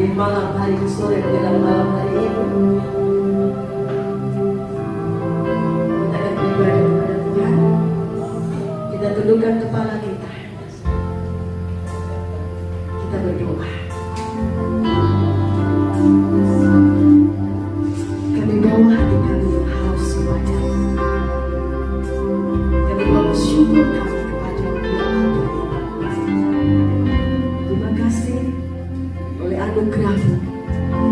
di malam hari sore menjelang malam hari ini. Kita akan beribadah kepada Tuhan. Kita tundukkan kepala kita. Kita berdoa. Kami bawa hati kami yang haus kepada-Mu. Kami bawa syukur kami kepada-Mu yang Bapa. Terima kasih oleh anugerah-Mu.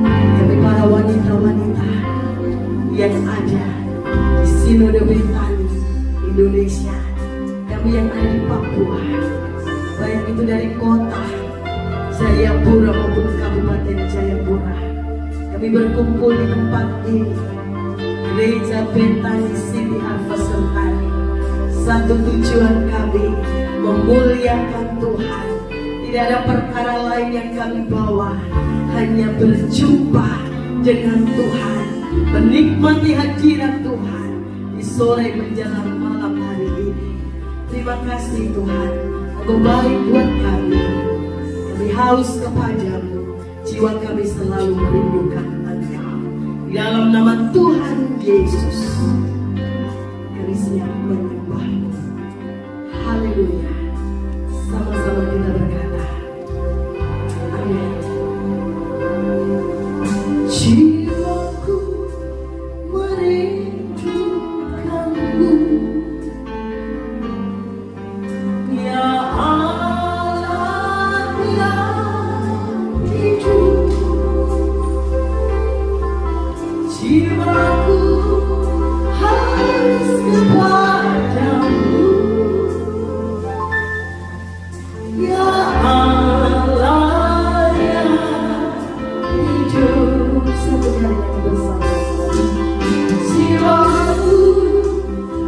Kami para wanita-wanita yang ada di Sinode Britani Indonesia, kami yang ada di Papua, baik itu dari kota Jayapura maupun Kabupaten Jayapura, kami berkumpul di tempat ini, Gereja Bethani City Harvest Sentani. Satu tujuan kami memuliakan Tuhan. Tidak ada perkara lain yang kami bawa, hanya berjumpa dengan Tuhan, menikmati hadirat Tuhan di sore menjelang malam hari ini. Terima kasih Tuhan, Engkau baik buat kami. Kami haus kepadamu, jiwa kami selalu merindukan Engkau. Di dalam nama Tuhan Yesus, kami siap menyembah-Mu. Haleluya. Sama-sama kita berkata, amin. Jiwaku merindukan-Mu, ya Allah yang hidup. Jiwaku harus kepada-Mu, ya Allah yang hidup. Satu kali lagi bersama-sama. Jiwaku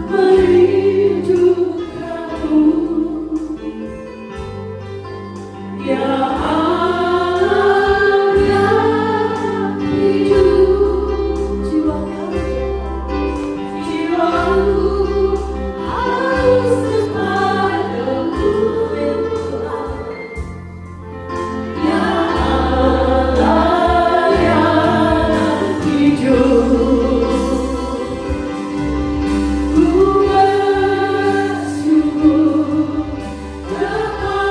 merindukan-Mu, ya Allah yang hidup. Jiwaku harus kepada-Mu, ya Allah yang hidup. Ku bersyukur kepadamu,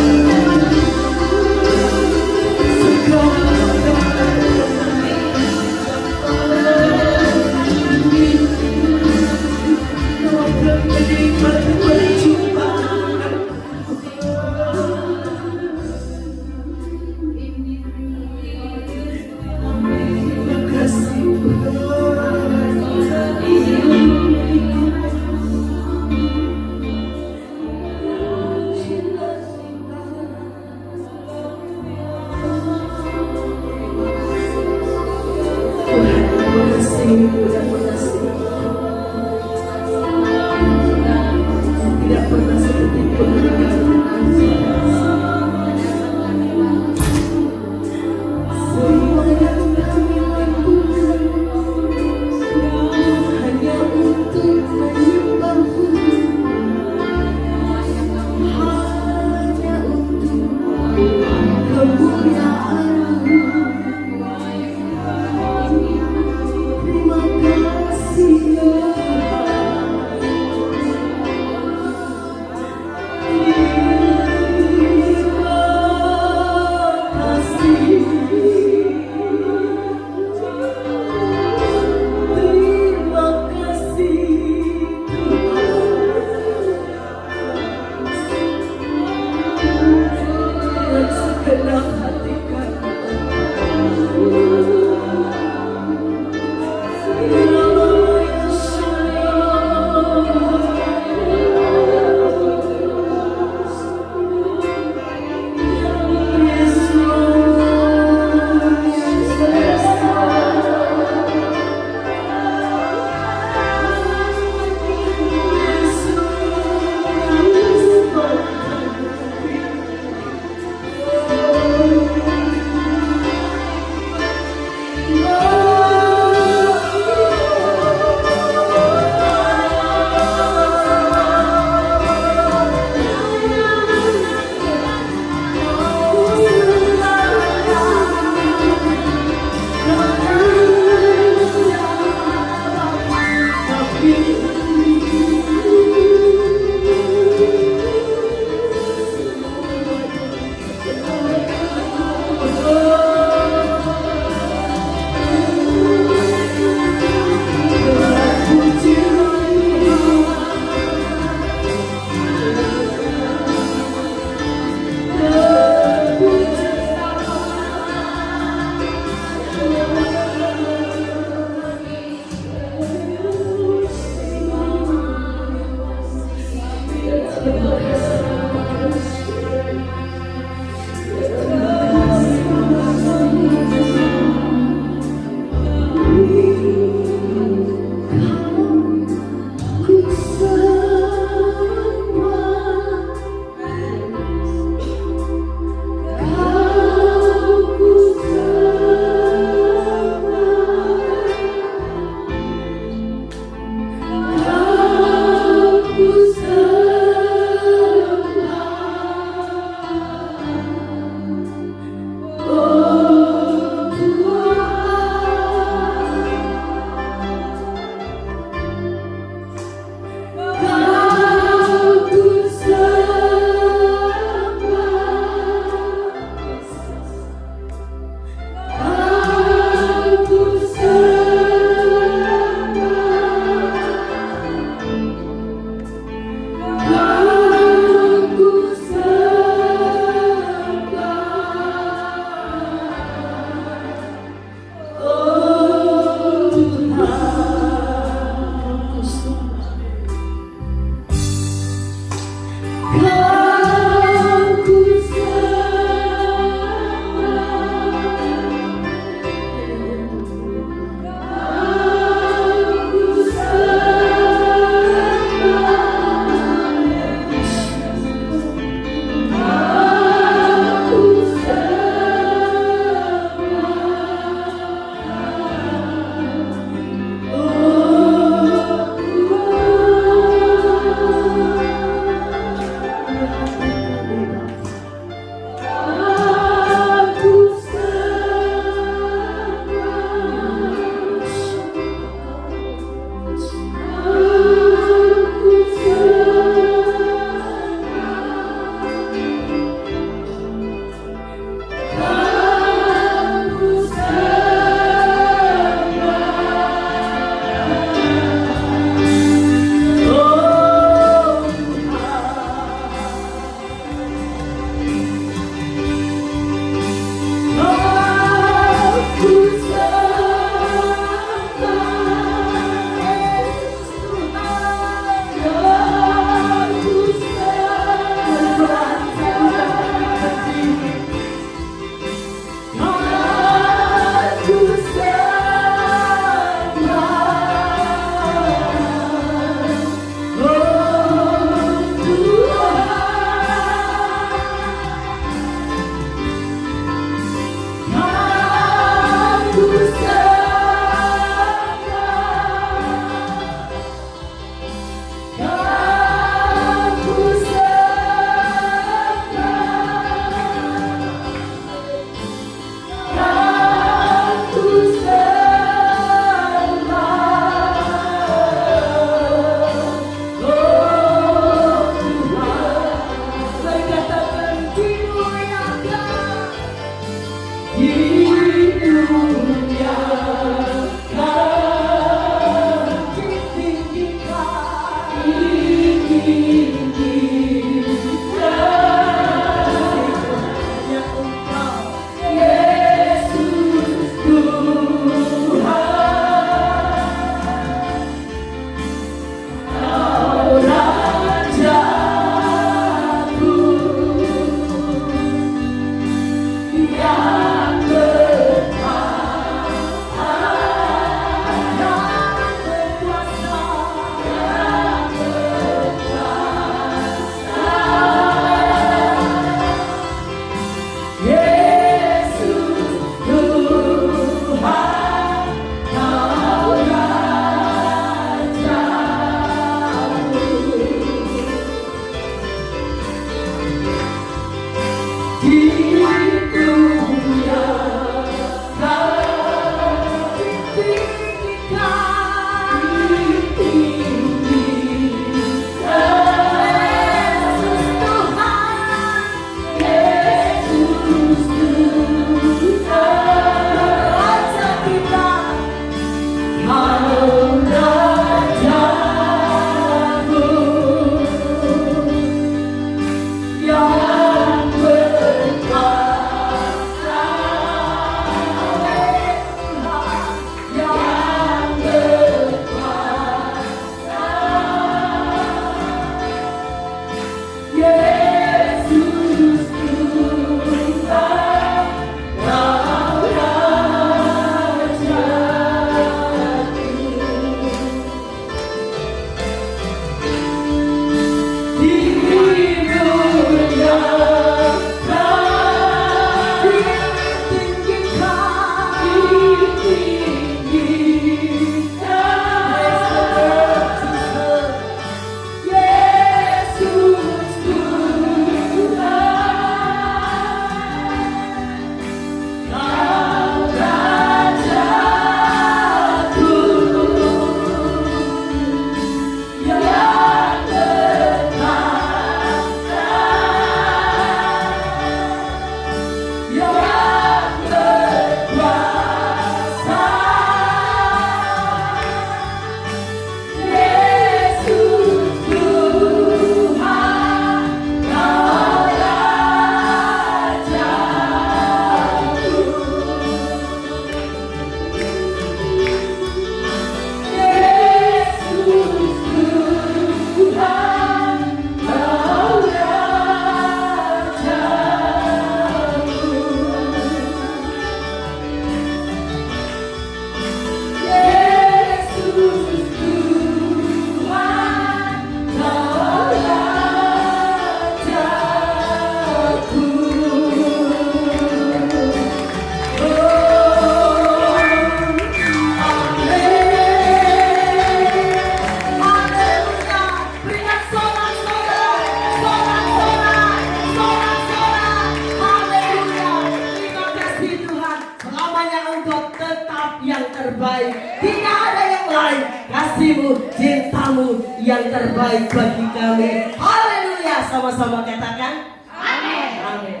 yang terbaik bagi kami. Haleluya, sama-sama katakan amin. Amin.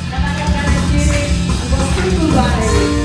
Katakan kanan kiri, sungguh baik.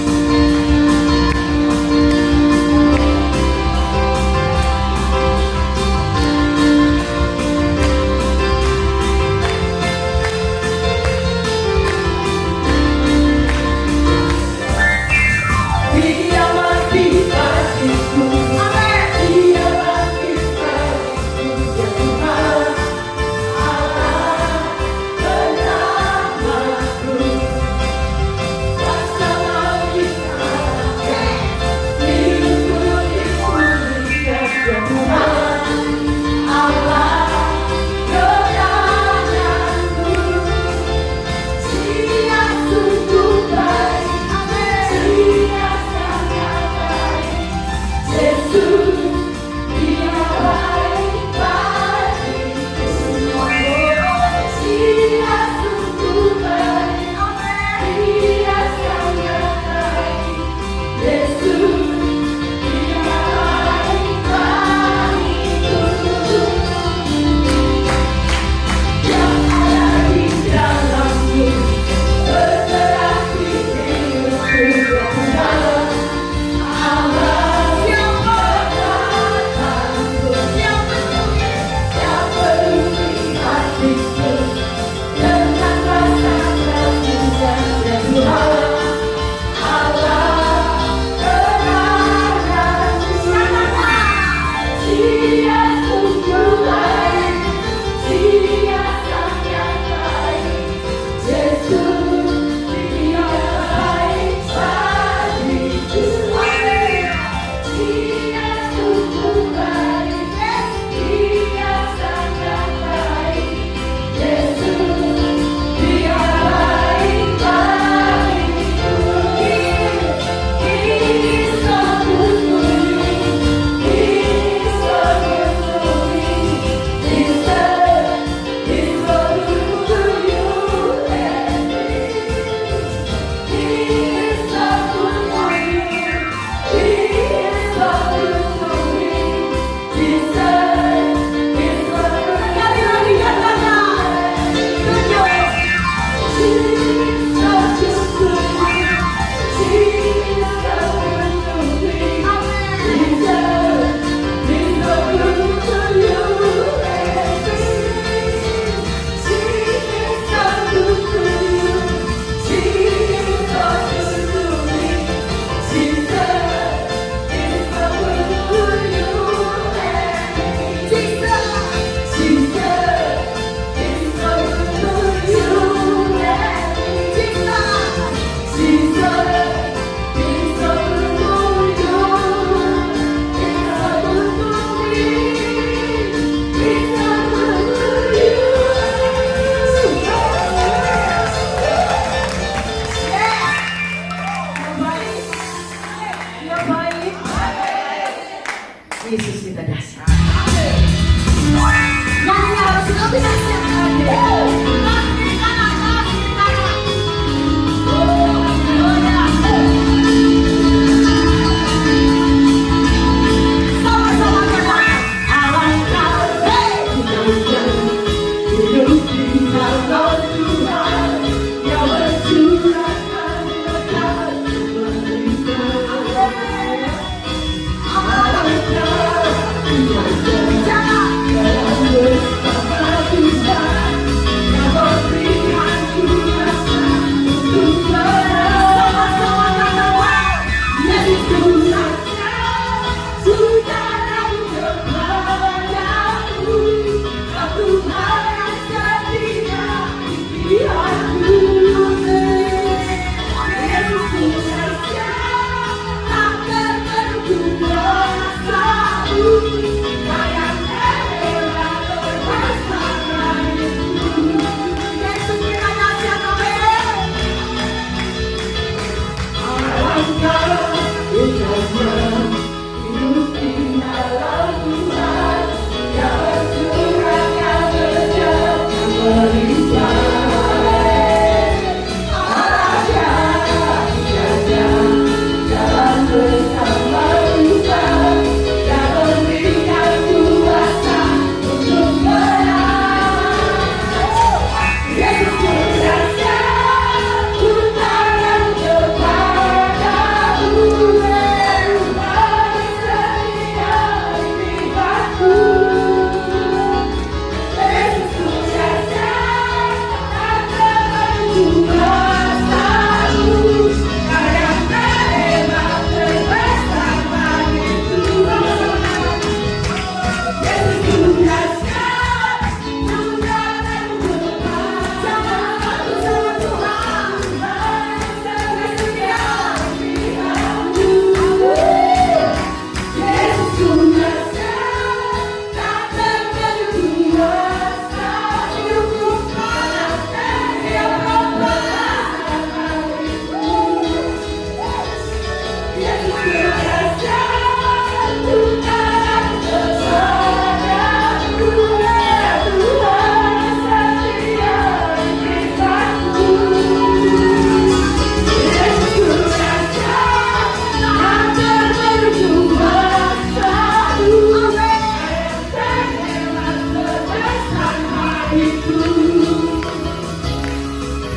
bagiku.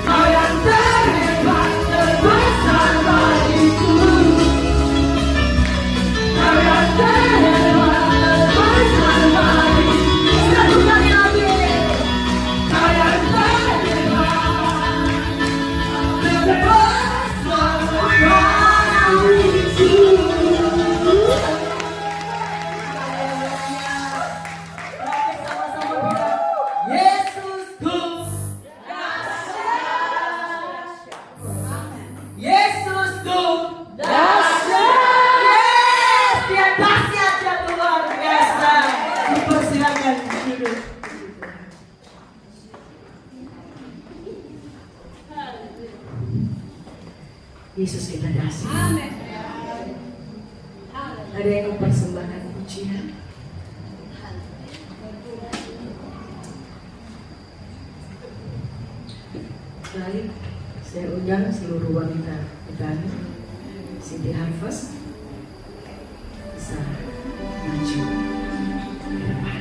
Kau yang terhebat, terbesar bagiku. Kau yang terhebat, terbesar bagiku. Satu kali lagi. Kau yang terhebat, terbesar bagiku. Yesusku, Yesusku dahsyat. Yes, dia dahsyat dan luar biasa. Dipersilakan duduk. Yesus kita dahsyat. Ada yang mempersembahkan pujian. Baik, saya undang seluruh wanita petani City Harvest bisa maju ke depan.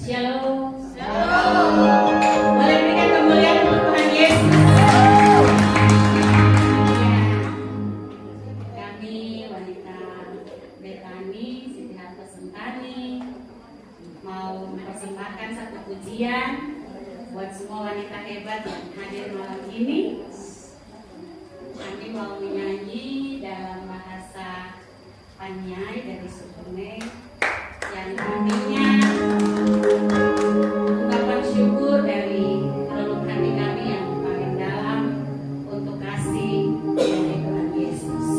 Shalom. Boleh berikan kemuliaan untuk Tuhan Yesus. Kami wanita Betani, City Harvest Sentani mau mempersembahkan satu pujian buat semua wanita hebat yang hadir malam ini. Kami mau menyanyi dalam bahasa Panyai dari Sukune yang artinya ungkapan syukur dari relung hati kami yang paling dalam untuk kasih dari Tuhan Yesus.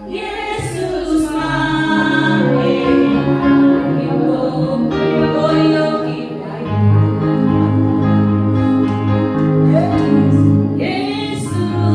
Yesus Yesus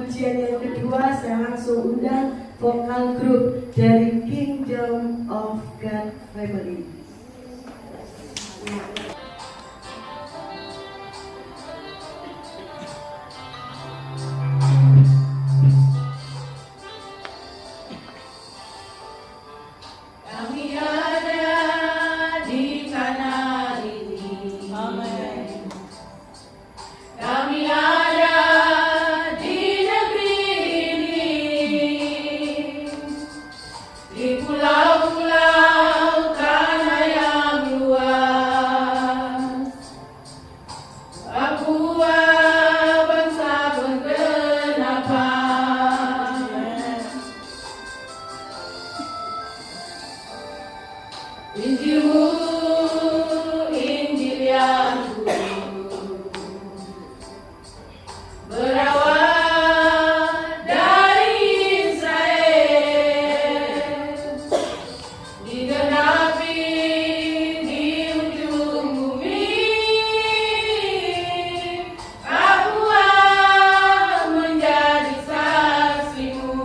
pujian yang kedua, saya langsung undang vokal grup dari Kingdom of God Family. Kami ada di tanah ini. Amin. Kami ada di negeri ini. Di pulau-pulau tanah yang luas. Papua bangsa penggenapan. Injilmu, Injil yang berawal dari Israel, digenapi di ujung bumi. Papua menjadi saksimu.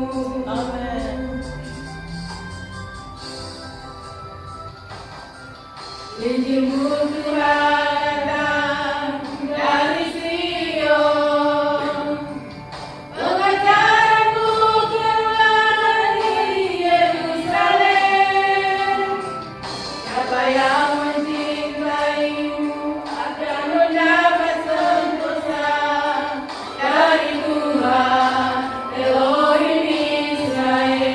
Amin. Injilmu Tuhan datang dari Sion, pengajaranmu keluar dari Yerusalem. Siapa yang mencintaimu akan mendapat sentosa dari Tuhan Elohim Israel.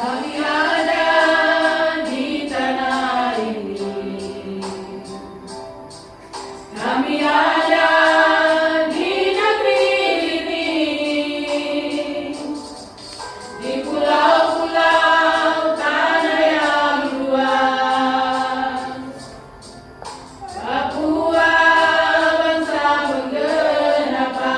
Kami ada di tanah ini. Kami ada di negeri ini. Di pulau-pulau tanah yang luas. Papua bangsa penggenapan.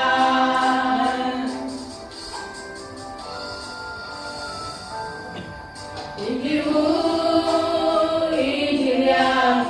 Injilmu, Injil yang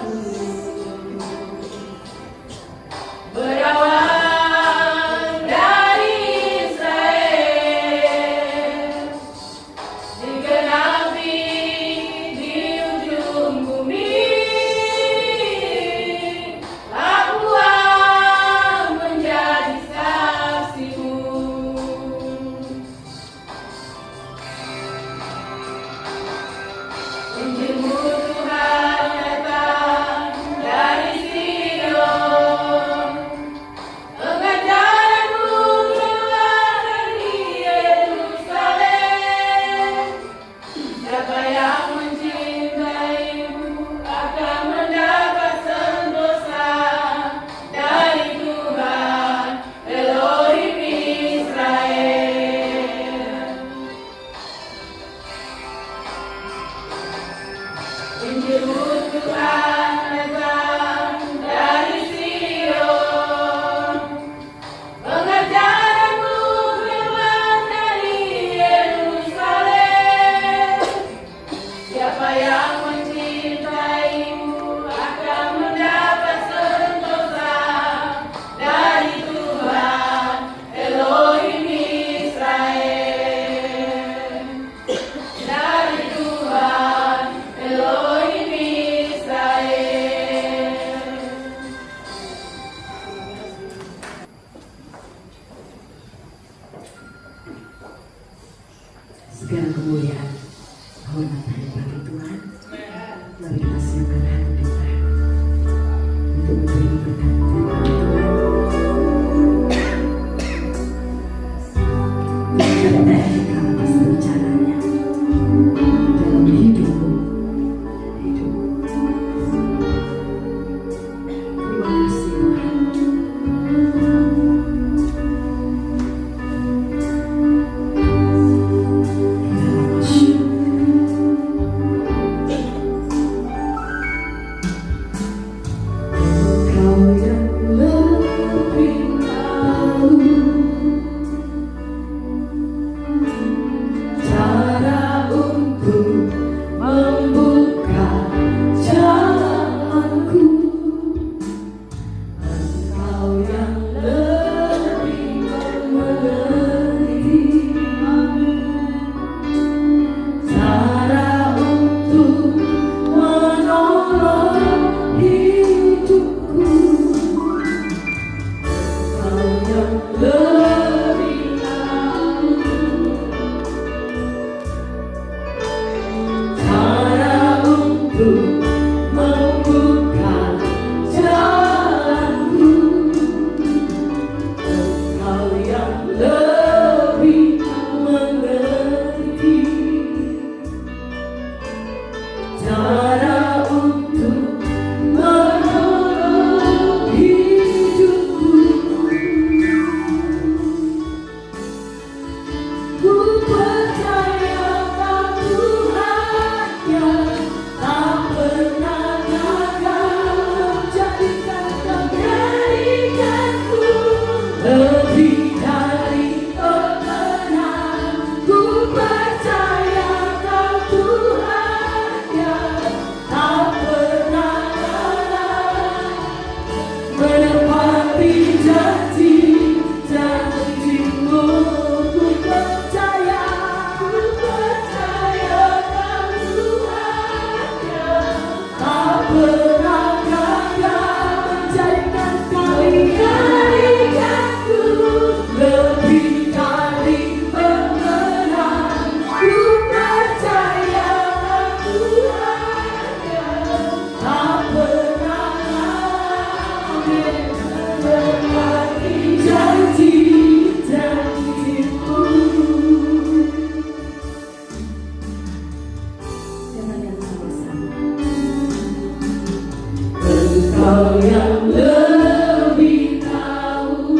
Engkau yang lebih tahu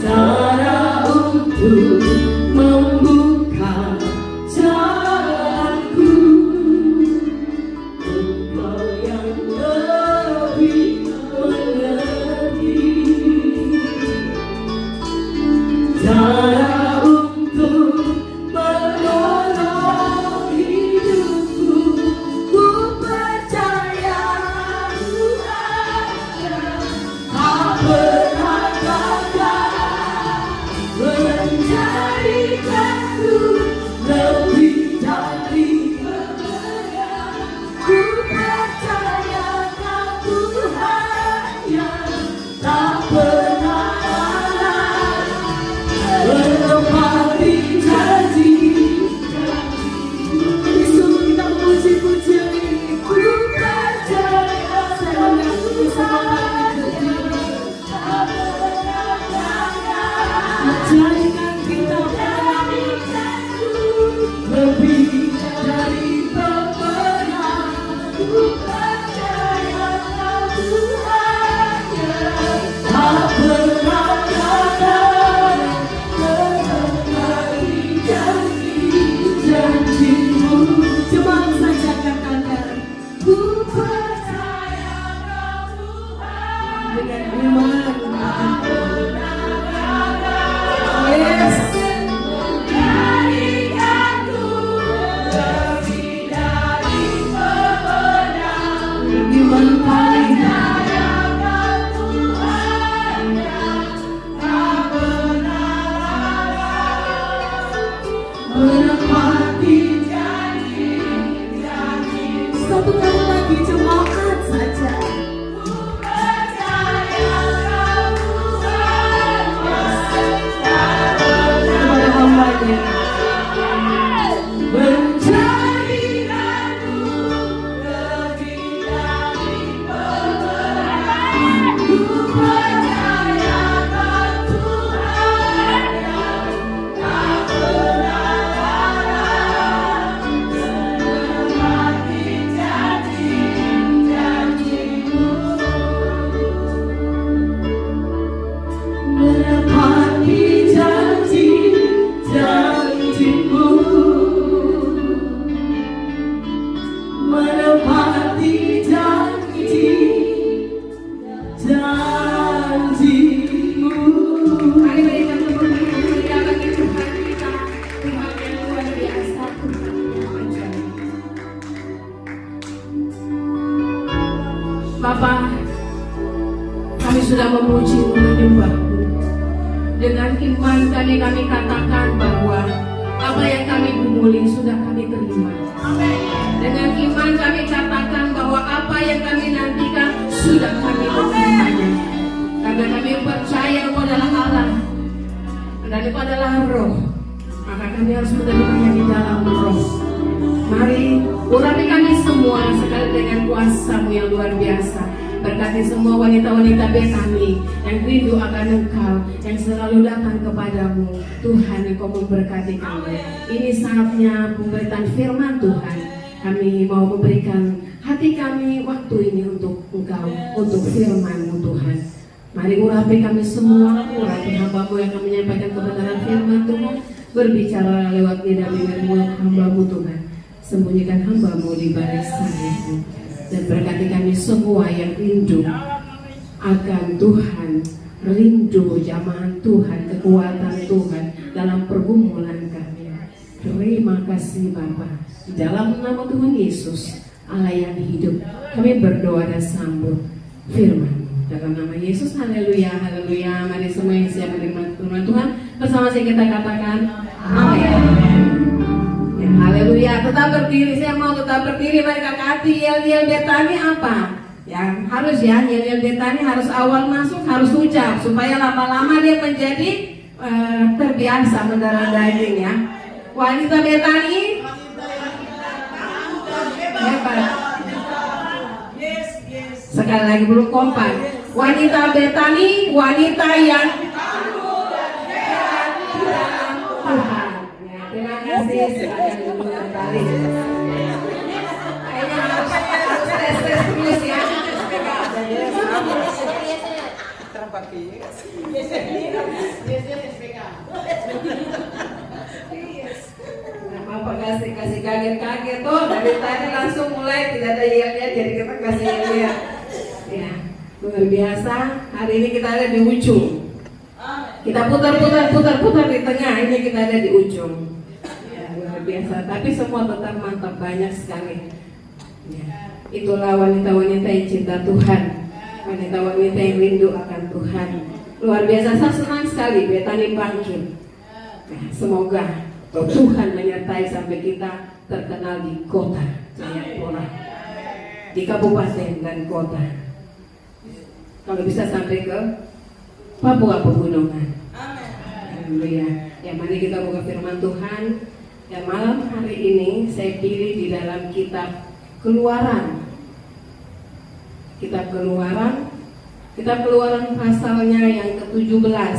cara untuk membuka jalanku. Engkau yang lebih mengerti cara untuk menolong hidupku. Ku percaya Tuhan tak pernah gagal menjadikanku lebih dari pemenang. Ku percaya Tuhan yang tak pernah lalai menepati janji. Yesus, kita memuji-puji ini. Ku percaya Tuhan tak pernah gagal menjadikan kita lebih dari pemenang. Ku percaya Tuhan yang tak pernah gagal menepati janji-janjimu. Cuma saja katakan, ku percaya Tuhan dengan iman. Yes. Iman paling menepati janji-janji. Satu kali lagi jemaat saja. Kepada hamba-Nya menjadikanku lebih dari pemenang. Ku percaya Tuhan yang tak pernah lalai menepati janji-janjimu. Menepati janji-janjimu. Menepati janji-janjimu. Mari berikan tepuk tangan meriah bagi Tuhan kita, Tuhan yang luar biasa, Tuhan yang ajaib. Bapa, kami sudah memuji menyembah-Mu. Dengan iman kami katakan bahwa apa yang kami gumuli sudah kami terima. Dengan iman kami katakan bahwa apa yang kami nantikan sudah kami terimanya. Karena kami percaya Engkau adalah Allah dan Engkau adalah Roh, maka kami harus menerimanya di dalam Roh. Mari urapi kami semua sekali dengan kuasa-Mu yang luar biasa. Berkati semua wanita-wanita Betani yang rindu akan Engkau, yang selalu datang kepadamu. Tuhan, Engkau memberkati kami. Ini saatnya pemberitaan firman Tuhan. Kami mau memberikan hati kami waktu ini untuk Engkau, untuk firman-Mu Tuhan. Mari urapi kami semua, urapi hamba-Mu yang akan menyampaikan kebenaran firman Tuhan. Berbicara lewat lidah bibir-Mu hamba-Mu Tuhan. Sembunyikan hamba-Mu di balik salib-Mu. Dan berkati kami semua yang rindu akan Tuhan, rindu jamaah Tuhan, kekuatan Tuhan dalam pergumulan kami. Terima kasih Bapa. Di dalam nama Tuhan Yesus, Allah yang hidup, kami berdoa dan sambut firman. Dalam nama Yesus, haleluya, haleluya. Mari semua yang siap menerima firman Tuhan, bersama saya kita katakan amin. Haleluya, tetap berdiri. Saya mau tetap berdiri. Mari kakak hati. Yel-yel Betani apa? Ya harus ya, yel-yel Betani harus awal masuk harus ucap supaya lama-lama dia menjadi terbiasa mendarah daging ya. Wanita Betani hebat. Sekali lagi belum kompak. Wanita Betani, wanita yang Tuhan. Terima kasih. Silakan dulu kembali. Kayaknya pakai. Apa kasih kaget tuh dari tadi langsung mulai tidak ada lihat jadi kita kasih lihat. Ya, luar biasa. Hari ini kita ada di ujung. Kita putar di tengah. Ini kita ada di ujung. Ya, luar biasa. Tapi semua tetap mantap, banyak sekali. Ya, itulah wanita-wanita yang cinta Tuhan. Wanita-wanita yang rindu akan Tuhan. Luar biasa. Saya senang sekali Betani bangkit. Ya, semoga Tuhan menyertai sampai kita terkenal di kota Jayapura, di kabupaten dan kota. Kalau bisa sampai ke Papua Pegunungan. Haleluya. Ya, mari kita buka firman Tuhan. Ya, malam hari ini saya pilih di dalam kitab Keluaran. Kitab Keluaran pasalnya yang ke-17.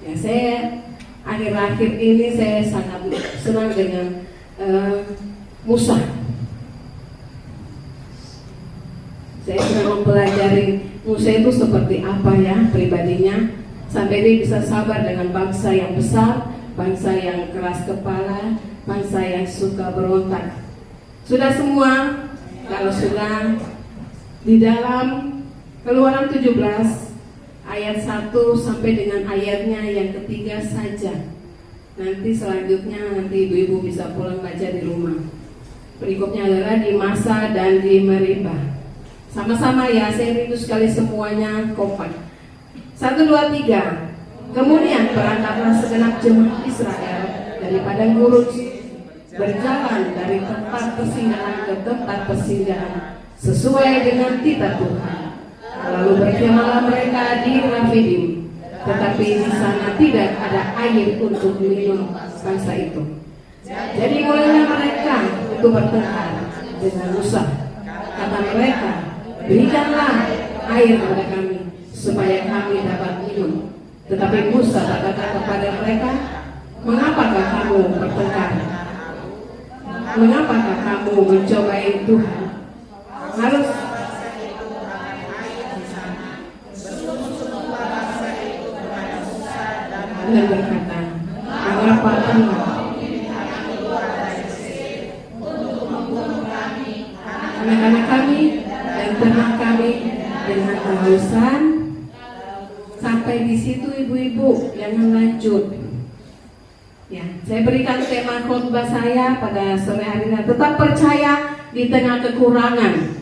Ya, saya akhir-akhir ini saya sangat senang dengan Musa. Saya sedang mempelajari Musa itu seperti apa ya pribadinya, sampai dia bisa sabar dengan bangsa yang besar, bangsa yang keras kepala, bangsa yang suka berontak. Sudah semua, kalau sudah di dalam Keluaran 17 ayat 1 sampai dengan ayatnya yang ketiga saja. Nanti selanjutnya ibu-ibu bisa pulang baca di rumah. Berikutnya adalah di Masa dan di Meribah. Sama-sama ya, saya rindu sekali semuanya kompak. 1, 2, 3. Kemudian berangkatlah segenap jemaat Israel dari padang gurun, berjalan dari tempat persinggahan ke tempat persinggahan sesuai dengan titah Tuhan. Lalu berkemahlah mereka di Rafidim, tetapi di sana tidak ada air untuk minum bangsa itu. Jadi mulailah mereka itu bertengkar dengan Musa. Kata mereka, berikanlah air kepada kami supaya kami dapat minum. Tetapi Musa berkata kepada mereka, mengapakah kamu bertengkar? Mengapakah kamu mencobai Tuhan? Harus dan berkata, mengapa anak-anak kami dan ternak kami dengan kehausan? Sampai di situ ibu-ibu, jangan lanjut. Ya, saya berikan tema khotbah saya pada sore hari ini, tetap percaya di tengah kekurangan.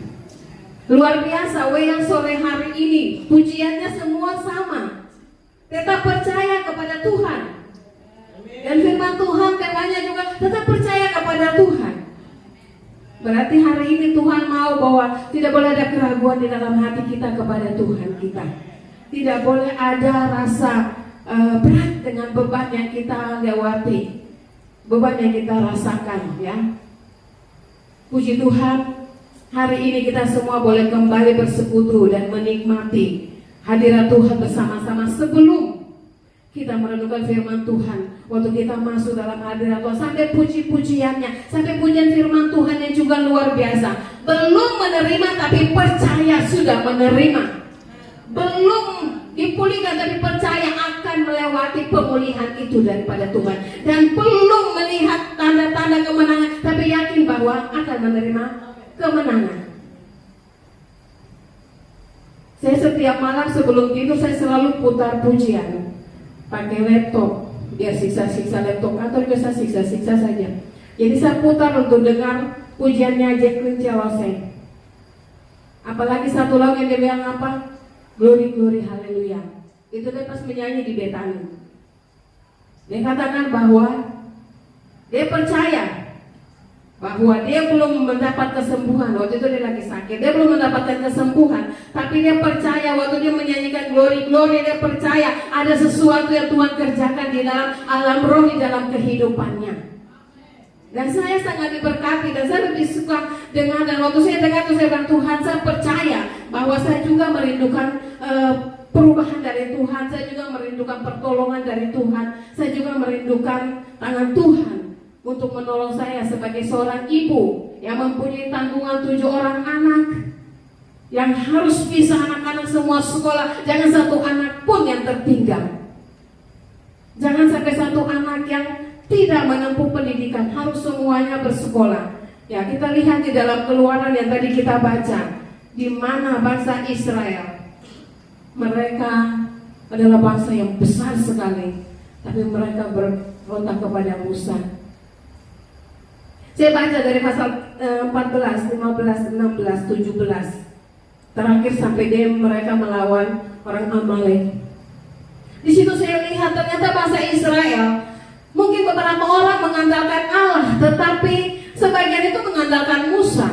Luar biasa, yang sore hari ini pujiannya semua sama. Tetap percaya kepada Tuhan. Dan firman Tuhan katanya juga tetap percaya kepada Tuhan. Berarti hari ini Tuhan mau bahwa tidak boleh ada keraguan di dalam hati kita kepada Tuhan kita. Tidak boleh ada rasa berat dengan beban yang kita lewati, beban yang kita rasakan, ya. Puji Tuhan, hari ini kita semua boleh kembali bersekutu dan menikmati hadirat Tuhan bersama-sama. Sebelum kita merenungkan firman Tuhan, waktu kita masuk dalam hadirat Tuhan, sampai puji-pujiannya, sampai pujian firman Tuhan yang juga luar biasa. Belum menerima tapi percaya sudah menerima. Belum dipulihkan tapi percaya akan melewati pemulihan itu daripada Tuhan. Dan belum melihat tanda-tanda kemenangan tapi yakin bahwa akan menerima kemenangan. Saya setiap malam sebelum tidur saya selalu putar pujian pakai laptop. Dia siksa-siksa laptop atau juga saya siksa-siksa saja. Jadi saya putar untuk dengar pujiannya Jacqueline Cawase. Apalagi satu lagu yang dia bilang apa? Glory, glory, haleluya. Itu dia pas menyanyi di Betani. Dia katakan bahwa dia percaya bahwa dia belum mendapat kesembuhan. Waktu itu dia lagi sakit, dia belum mendapatkan kesembuhan. Tapi dia percaya waktu dia menyanyikan glory, glory, dia percaya ada sesuatu yang Tuhan kerjakan di dalam alam roh, di dalam kehidupannya. Dan saya sangat diberkati dan saya lebih suka dengar. Dan waktu saya dengar itu saya bilang, Tuhan, saya percaya bahwa saya juga merindukan perubahan dari Tuhan. Saya juga merindukan pertolongan dari Tuhan. Saya juga merindukan tangan Tuhan untuk menolong saya sebagai seorang ibu yang mempunyai tanggungan 7 orang anak. yang harus bisa anak-anak semua sekolah, jangan satu anak pun yang tertinggal. Jangan sampai satu anak yang tidak menempuh pendidikan, harus semuanya bersekolah. Ya, kita lihat di dalam Keluaran yang tadi kita baca, di mana bangsa Israel, mereka adalah bangsa yang besar sekali, tapi mereka berontak kepada Musa. Saya baca dari pasal 14, 15, 16, 17 terakhir sampai mereka melawan orang Amalek. Di situ saya lihat ternyata bangsa Israel, mungkin beberapa orang mengandalkan Allah, tetapi sebagian itu mengandalkan Musa.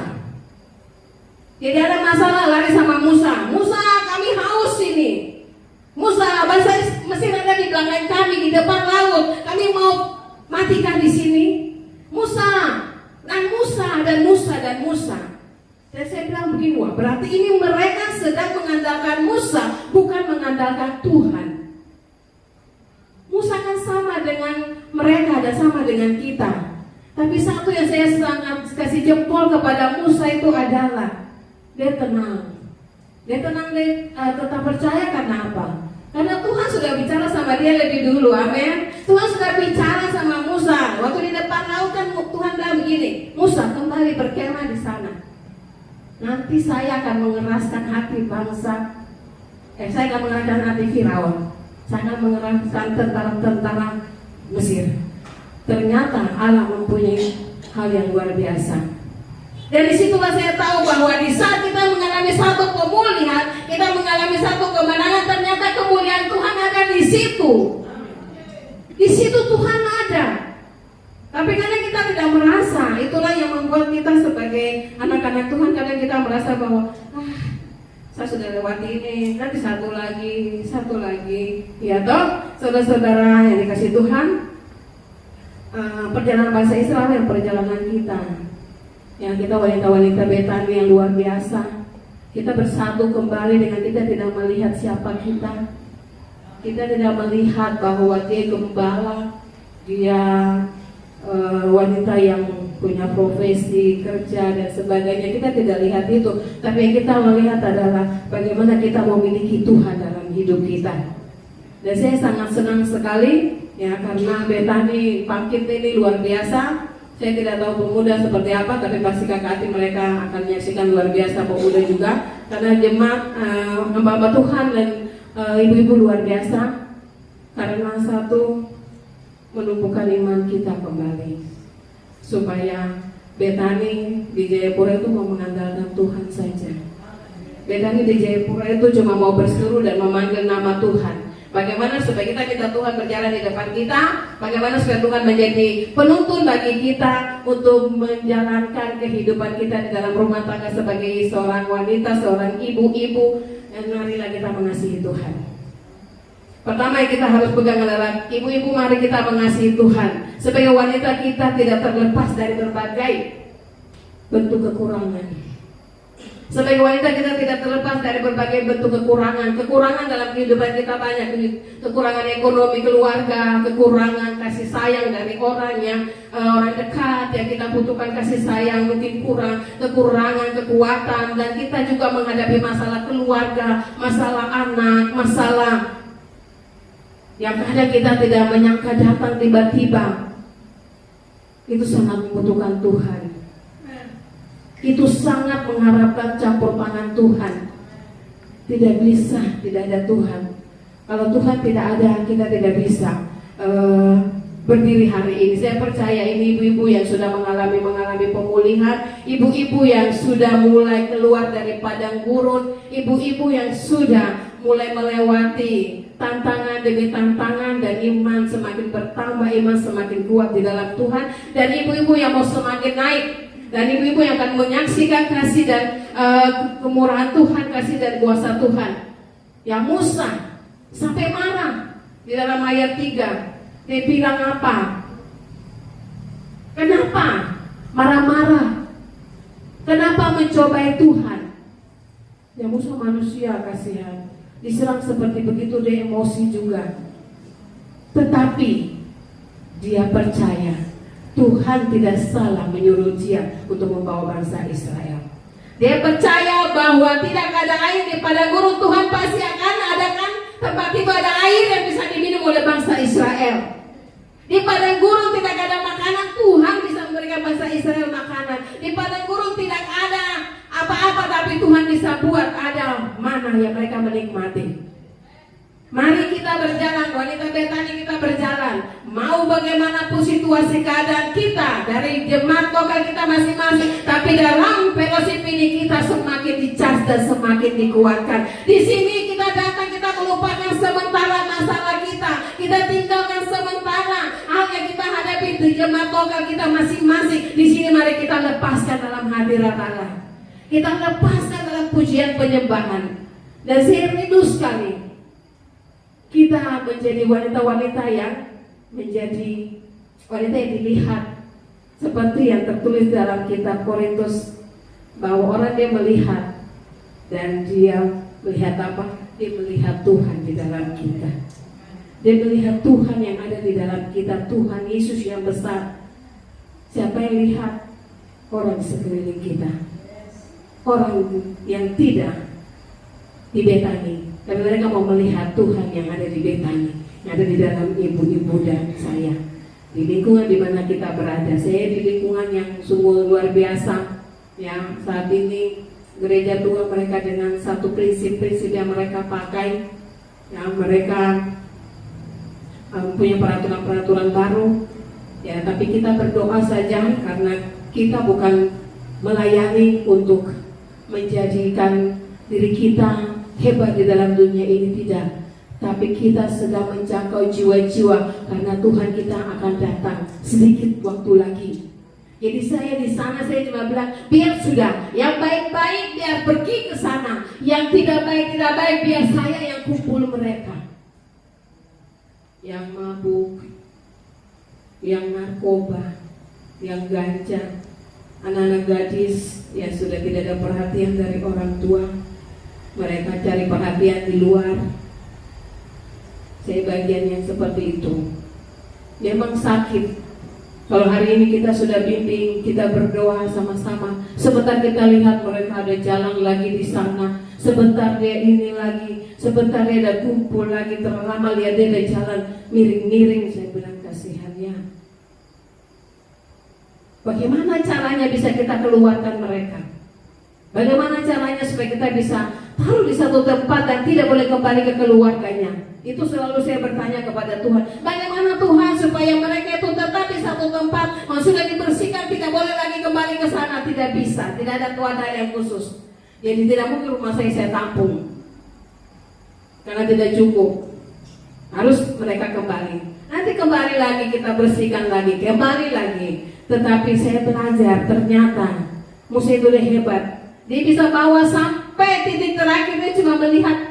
Jadi ada masalah, lari sama Musa. Musa, kami haus ini. Musa, bangsa Mesir ada di belakang kami, di depan laut. Kami mau matikan di sini. Musa, dan Musa, dan Musa, dan Musa. Dan saya bilang begini, wah, berarti ini mereka sedang mengandalkan Musa, bukan mengandalkan Tuhan. Musa kan sama dengan mereka dan sama dengan kita. Tapi satu yang saya sangat kasih jempol kepada Musa itu adalah dia tenang. Dia tenang, dia tetap percaya karena apa? Karena Tuhan sudah bicara sama dia lebih dulu, amin. Tuhan sudah bicara sama Musa. Waktu di depan laut kan Tuhan bilang begini, Musa kembali berkemah di sana. Nanti saya akan mengeraskan hati bangsa. Saya akan mengeraskan hati Firaun. Saya akan mengeraskan tentara-tentara Mesir. Ternyata Allah mempunyai hal yang luar biasa. Dari situlah saya tahu bahwa di saat kita mengalami satu pemulihan, kita mengalami satu kemenangan, ternyata kemuliaan Tuhan ada di situ. Di situ Tuhan ada. Tapi karena kita tidak merasa, itulah yang membuat kita sebagai anak-anak Tuhan, kadang kita merasa bahwa saya sudah lewati ini, nanti satu lagi. Ya toh, saudara-saudara yang dikasih Tuhan, perjalanan bangsa Israel yang perjalanan kita, yang kita wanita-wanita Betani yang luar biasa. Kita bersatu kembali dengan kita tidak melihat siapa kita. Kita tidak melihat bahwa dia gembala, dia wanita yang punya profesi, kerja dan sebagainya. Kita tidak lihat itu, tapi yang kita melihat adalah bagaimana kita memiliki Tuhan dalam hidup kita. Dan saya sangat senang sekali ya, karena Betani bangkit ini luar biasa. Saya tidak tahu pemuda seperti apa, tapi pasti kakak hati mereka akan menyaksikan luar biasa pemuda juga. Karena jemaat hamba Tuhan dan ibu-ibu luar biasa. Karena satu, menumbuhkan iman kita kembali, supaya Betani di Jayapura itu mau mengandalkan Tuhan saja. Betani di Jayapura itu cuma mau berseru dan memanggil nama Tuhan. Bagaimana supaya kita minta Tuhan berjalan di depan kita, bagaimana supaya Tuhan menjadi penuntun bagi kita untuk menjalankan kehidupan kita di dalam rumah tangga sebagai seorang wanita, seorang ibu-ibu. Dan marilah kita mengasihi Tuhan. Pertama yang kita harus pegang adalah ibu-ibu, mari kita mengasihi Tuhan. Sebagai wanita kita tidak terlepas dari berbagai bentuk kekurangan. Sebagai wanita kita tidak terlepas dari berbagai bentuk kekurangan. Kekurangan dalam kehidupan kita banyak. Kekurangan ekonomi keluarga, kekurangan kasih sayang dari orang yang orang dekat yang kita butuhkan kasih sayang mungkin kurang, kekurangan kekuatan, dan kita juga menghadapi masalah keluarga, masalah anak, masalah yang kadang kita tidak menyangka datang tiba-tiba. Itu sangat membutuhkan Tuhan. Itu sangat mengharapkan campur tangan Tuhan. Tidak bisa tidak ada Tuhan. Kalau Tuhan tidak ada, kita tidak bisa berdiri hari ini. Saya percaya ini ibu-ibu yang sudah mengalami pemulihan, ibu-ibu yang sudah mulai keluar dari padang gurun, ibu-ibu yang sudah mulai melewati tantangan demi tantangan, dan iman semakin bertambah, iman semakin kuat di dalam Tuhan, dan ibu-ibu yang mau semakin naik, dan ibu-ibu yang akan menyaksikan kasih dan kemurahan Tuhan, kasih dan kuasa Tuhan. Yang Musa sampai marah di dalam ayat 3. Dia bilang apa? Kenapa marah-marah? Kenapa mencobai Tuhan? Ya Musa manusia, kasihan, diserang seperti begitu, dia emosi juga. Tetapi dia percaya Tuhan tidak salah menyuruh dia untuk membawa bangsa Israel. Dia percaya bahwa tidak ada air di padang gurun, Tuhan pasti akan adakan tempat ibadah air yang bisa diminum oleh bangsa Israel. Di padang gurun tidak ada makanan, Tuhan bisa memberikan bangsa Israel makanan. Di padang gurun tidak ada apa-apa, tapi Tuhan bisa buat ada mana yang mereka menikmati. Mari kita berjalan, wanita Betani, kita berjalan. Mau bagaimanapun situasi keadaan kita, dari jemaat lokal kita masing-masing, tapi dalam fellowship ini kita semakin dicas dan semakin dikuatkan. Di sini kita datang, kita melupakan sementara masalah kita tinggalkan sementara hal yang kita hadapi di jemaat lokal kita masing-masing. Di sini mari kita lepaskan dalam hadirat Allah. Kita lepaskan dalam pujian penyembahan. Dan saya rindu sekali kita menjadi wanita-wanita yang menjadi wanita yang dilihat seperti yang tertulis dalam kitab Korintus, bahwa orang dia melihat dan dia melihat apa? Dia melihat Tuhan di dalam kita. Dia melihat Tuhan yang ada di dalam kita, Tuhan Yesus yang besar. Siapa yang lihat? Orang di sekeliling kita, orang yang tidak di Betani. Tapi mereka mau melihat Tuhan yang ada di Betani, yang ada di dalam ibu-ibu dan saya. Di lingkungan di mana kita berada, saya di lingkungan yang sungguh luar biasa. Ya, saat ini gereja Tuhan mereka dengan satu prinsip-prinsip yang mereka pakai. Ya, mereka punya peraturan-peraturan baru. Ya, tapi kita berdoa saja karena kita bukan melayani untuk menjadikan diri kita hebat di dalam dunia ini, tidak, tapi kita sedang menjangkau jiwa-jiwa karena Tuhan kita akan datang sedikit waktu lagi. Jadi saya di sana, saya cuma bilang biar sudah, yang baik-baik biar pergi ke sana, yang tidak baik biar saya yang kumpul mereka, yang mabuk, yang narkoba, yang ganja, anak-anak gadis yang sudah tidak ada perhatian dari orang tua. Mereka cari perhatian di luar. Saya bagian yang seperti itu. Memang sakit. Kalau hari ini kita sudah bimbing, kita berdoa sama-sama, sebentar kita lihat mereka ada jalan lagi di sana, sebentar dia ini lagi, sebentar dia ada kumpul lagi, terlama lihat dia ada jalan miring-miring. Saya bilang kasihannya. Bagaimana caranya bisa kita keluarkan mereka? Bagaimana caranya supaya kita bisa taruh di satu tempat dan tidak boleh kembali ke keluarganya? Itu selalu saya bertanya kepada Tuhan. Bagaimana Tuhan supaya mereka itu tetap di satu tempat, sudah dibersihkan, tidak boleh lagi kembali ke sana? Tidak bisa, tidak ada wadah yang khusus. Jadi tidak mungkin rumah saya tampung, karena tidak cukup. Harus mereka kembali. Nanti kembali lagi kita bersihkan lagi, kembali lagi. Tetapi saya belajar ternyata Musa itu hebat. Dia bisa bawa sampai titik terakhir. Dia cuma melihat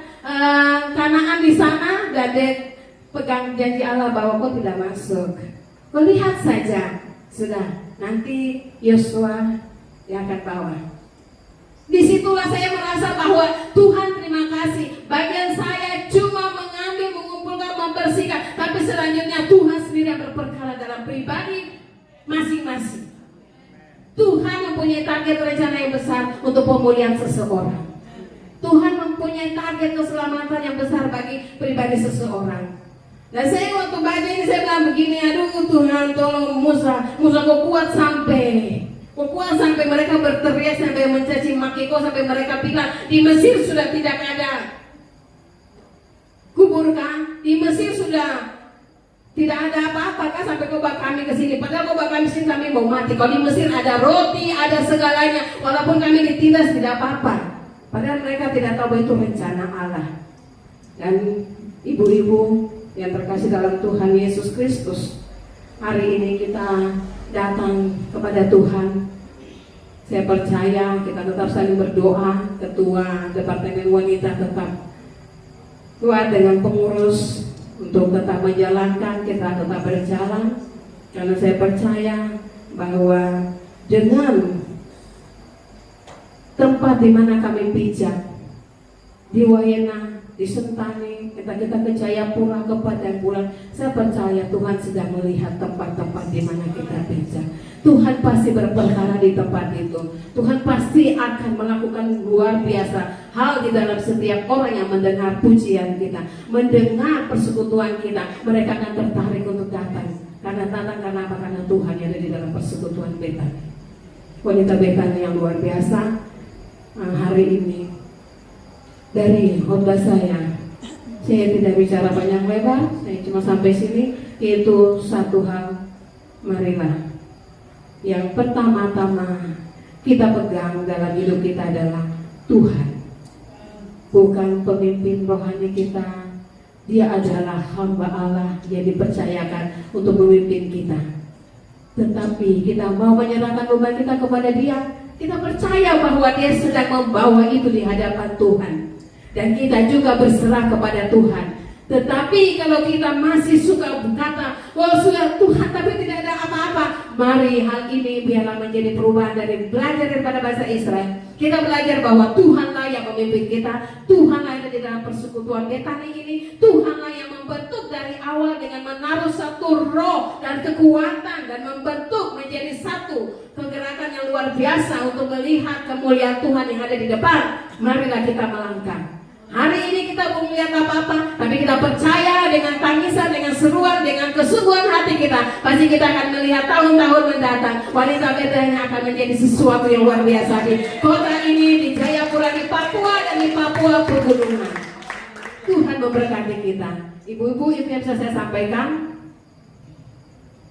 Kanaan di sana dan dia pegang janji Allah bahwa kau tidak masuk. Kau lihat saja, sudah nanti Yosua yang akan bawa. Disitulah saya merasa bahwa Tuhan terima kasih. Bagian saya cuma mengambil, mengumpulkan, membersihkan, tapi selanjutnya Tuhan sendiri yang berperkara dalam pribadi masing-masing. Tuhan mempunyai target rencana yang besar untuk pemulihan seseorang. Tuhan mempunyai target keselamatan yang besar bagi pribadi seseorang. Dan saya waktu baca ini saya bilang begini, aduh Tuhan tolong Musa kau kuat sampai mereka berteriak, sampai mencaci maki kau, sampai mereka bilang di Mesir sudah tidak ada kubur kan, di Mesir sudah tidak ada apa-apa kan, sampai kau bawa kami ke sini. Padahal kau bawa kami sini kami mau mati. Kalau di Mesir ada roti, ada segalanya. Walaupun kami ditindas tidak apa-apa. Padahal mereka tidak tahu itu rencana Allah. Dan ibu-ibu yang terkasih dalam Tuhan Yesus Kristus, hari ini kita datang kepada Tuhan. Saya percaya kita tetap saling berdoa. Ketua Departemen Wanita tetap kuat dengan pengurus untuk tetap menjalankan, kita tetap berjalan. Karena saya percaya bahwa dengan tempat di mana kami pijak, di Wayena, di Sentani, kita ke Jayapura, ke Padang Bulan. Saya percaya Tuhan sedang melihat tempat-tempat di mana kita bekerja. Tuhan pasti berperkara di tempat itu. Tuhan pasti akan melakukan luar biasa hal di dalam setiap orang yang mendengar pujian kita, mendengar persekutuan kita. Mereka akan tertarik untuk datang. Karena apa? Karena Tuhan yang ada di dalam persekutuan Betani. Wanita Betani yang luar biasa. Hari ini dari khotbah saya tidak bicara banyak lebar, saya cuma sampai sini. Yaitu satu hal, marilah yang pertama-tama kita pegang dalam hidup kita adalah Tuhan, bukan pemimpin rohani kita. Dia adalah hamba Allah yang dipercayakan untuk memimpin kita. Tetapi kita mau menyerahkan beban kita kepada Dia. Kita percaya bahwa Dia sedang membawa itu di hadapan Tuhan. Dan kita juga berserah kepada Tuhan. Tetapi kalau kita masih suka berkata, oh sudah Tuhan tapi tidak ada apa-apa, mari hal ini biarlah menjadi perubahan dari belajar daripada bahasa Israel. Kita belajar bahwa Tuhanlah yang memimpin kita, Tuhanlah yang ada di dalam persekutuan Betani ini, Tuhanlah yang membentuk dari awal dengan menaruh satu roh dan kekuatan dan membentuk menjadi satu kegerakan yang luar biasa untuk melihat kemuliaan Tuhan yang ada di depan. Marilah kita melangkah. Hari ini kita belum melihat apa-apa, tapi kita percaya dengan tangisan, dengan seruan, dengan kesungguhan hati kita, pasti kita akan melihat tahun-tahun mendatang wanita Betani akan menjadi sesuatu yang luar biasa di kota ini, di Jayapura, di Papua, dan di Papua pegunungan. Tuhan memberkati kita. Ibu-ibu, itu yang bisa saya sampaikan.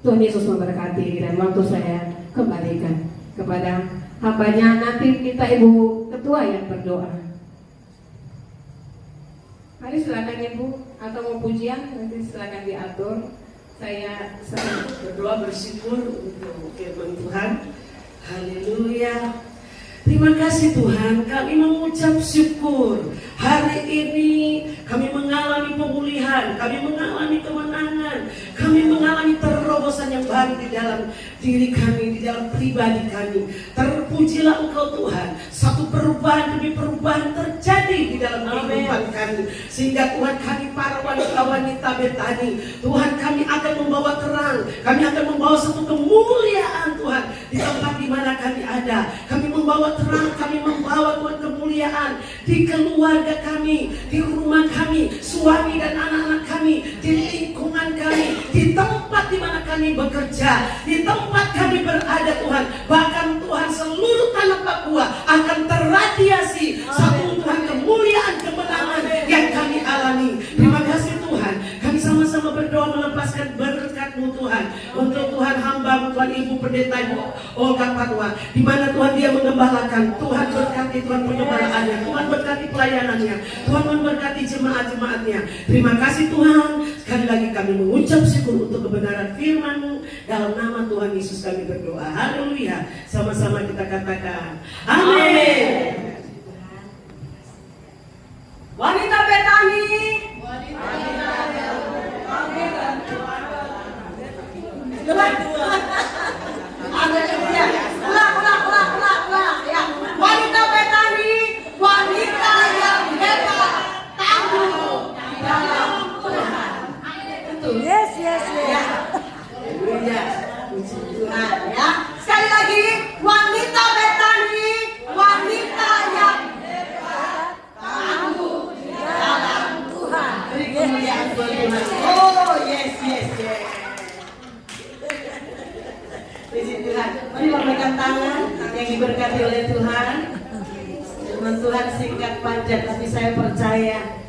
Tuhan Yesus memberkati, dan waktu saya kembalikan kepada hambanya. Nanti kita Ibu Ketua yang berdoa. Mari silakan Ibu, atau mau pujian nanti silakan diatur. Saya berdoa bersyukur untuk firman Tuhan. Haleluya. Terima kasih Tuhan, kami mengucap syukur. Hari ini kami mengalami pemulihan, kami mengalami kemenangan, kami mengalami terobosan yang baru di dalam diri kami, di dalam pribadi kami. Terpujilah Engkau Tuhan. Satu perubahan demi perubahan terjadi di dalam kehidupan kami, sehingga Tuhan kami para wanita-wanita Betani, Tuhan kami akan membawa terang, kami akan membawa satu kemuliaan Tuhan di tempat di mana kami ada. Kami membawa terang, kami membawa Tuhan kemuliaan di keluarga kami, di rumah kami, suami dan anak-anak kami, di lingkungan kami, di tempat di mana kami bekerja, di tempat kami berada Tuhan. Bahkan Tuhan seluruh tanah Papua akan terradiasi satu Tuhan kemuliaan kemenangan yang kami alami. Terima kasih Tuhan. Kami sama-sama berdoa melepaskan berkat-Mu Tuhan untuk Tuhan hamba-Mu Tuhan Ibu Pendeta Ibu Olga Patwa, di mana Tuhan dia mengembalakan. Tuhan berkati Tuhan penyembelahannya, Tuhan berkati pelayanannya, Tuhan memberkati jemaat-jemaatnya. Terima kasih Tuhan. Sekali lagi kami mengucap syukur untuk kebenaran firman-Mu. Dalam nama Tuhan Yesus kami berdoa. Haleluya. Sama-sama kita katakan amin. Wanita Betani, wanita Betani, wanita yang hebat, tangguh di dalam Tuhan. Yes. Haleluya. Puji Tuhan ya. Sekali lagi, wanita Betani, wanita yang hebat, tangguh di dalam Tuhan. Beri kemuliaan buat Tuhan. Oh, yes. Puji Tuhan. Mari pegang tangan yang diberkati oleh Tuhan. Firman Tuhan singkat padat, tapi saya percaya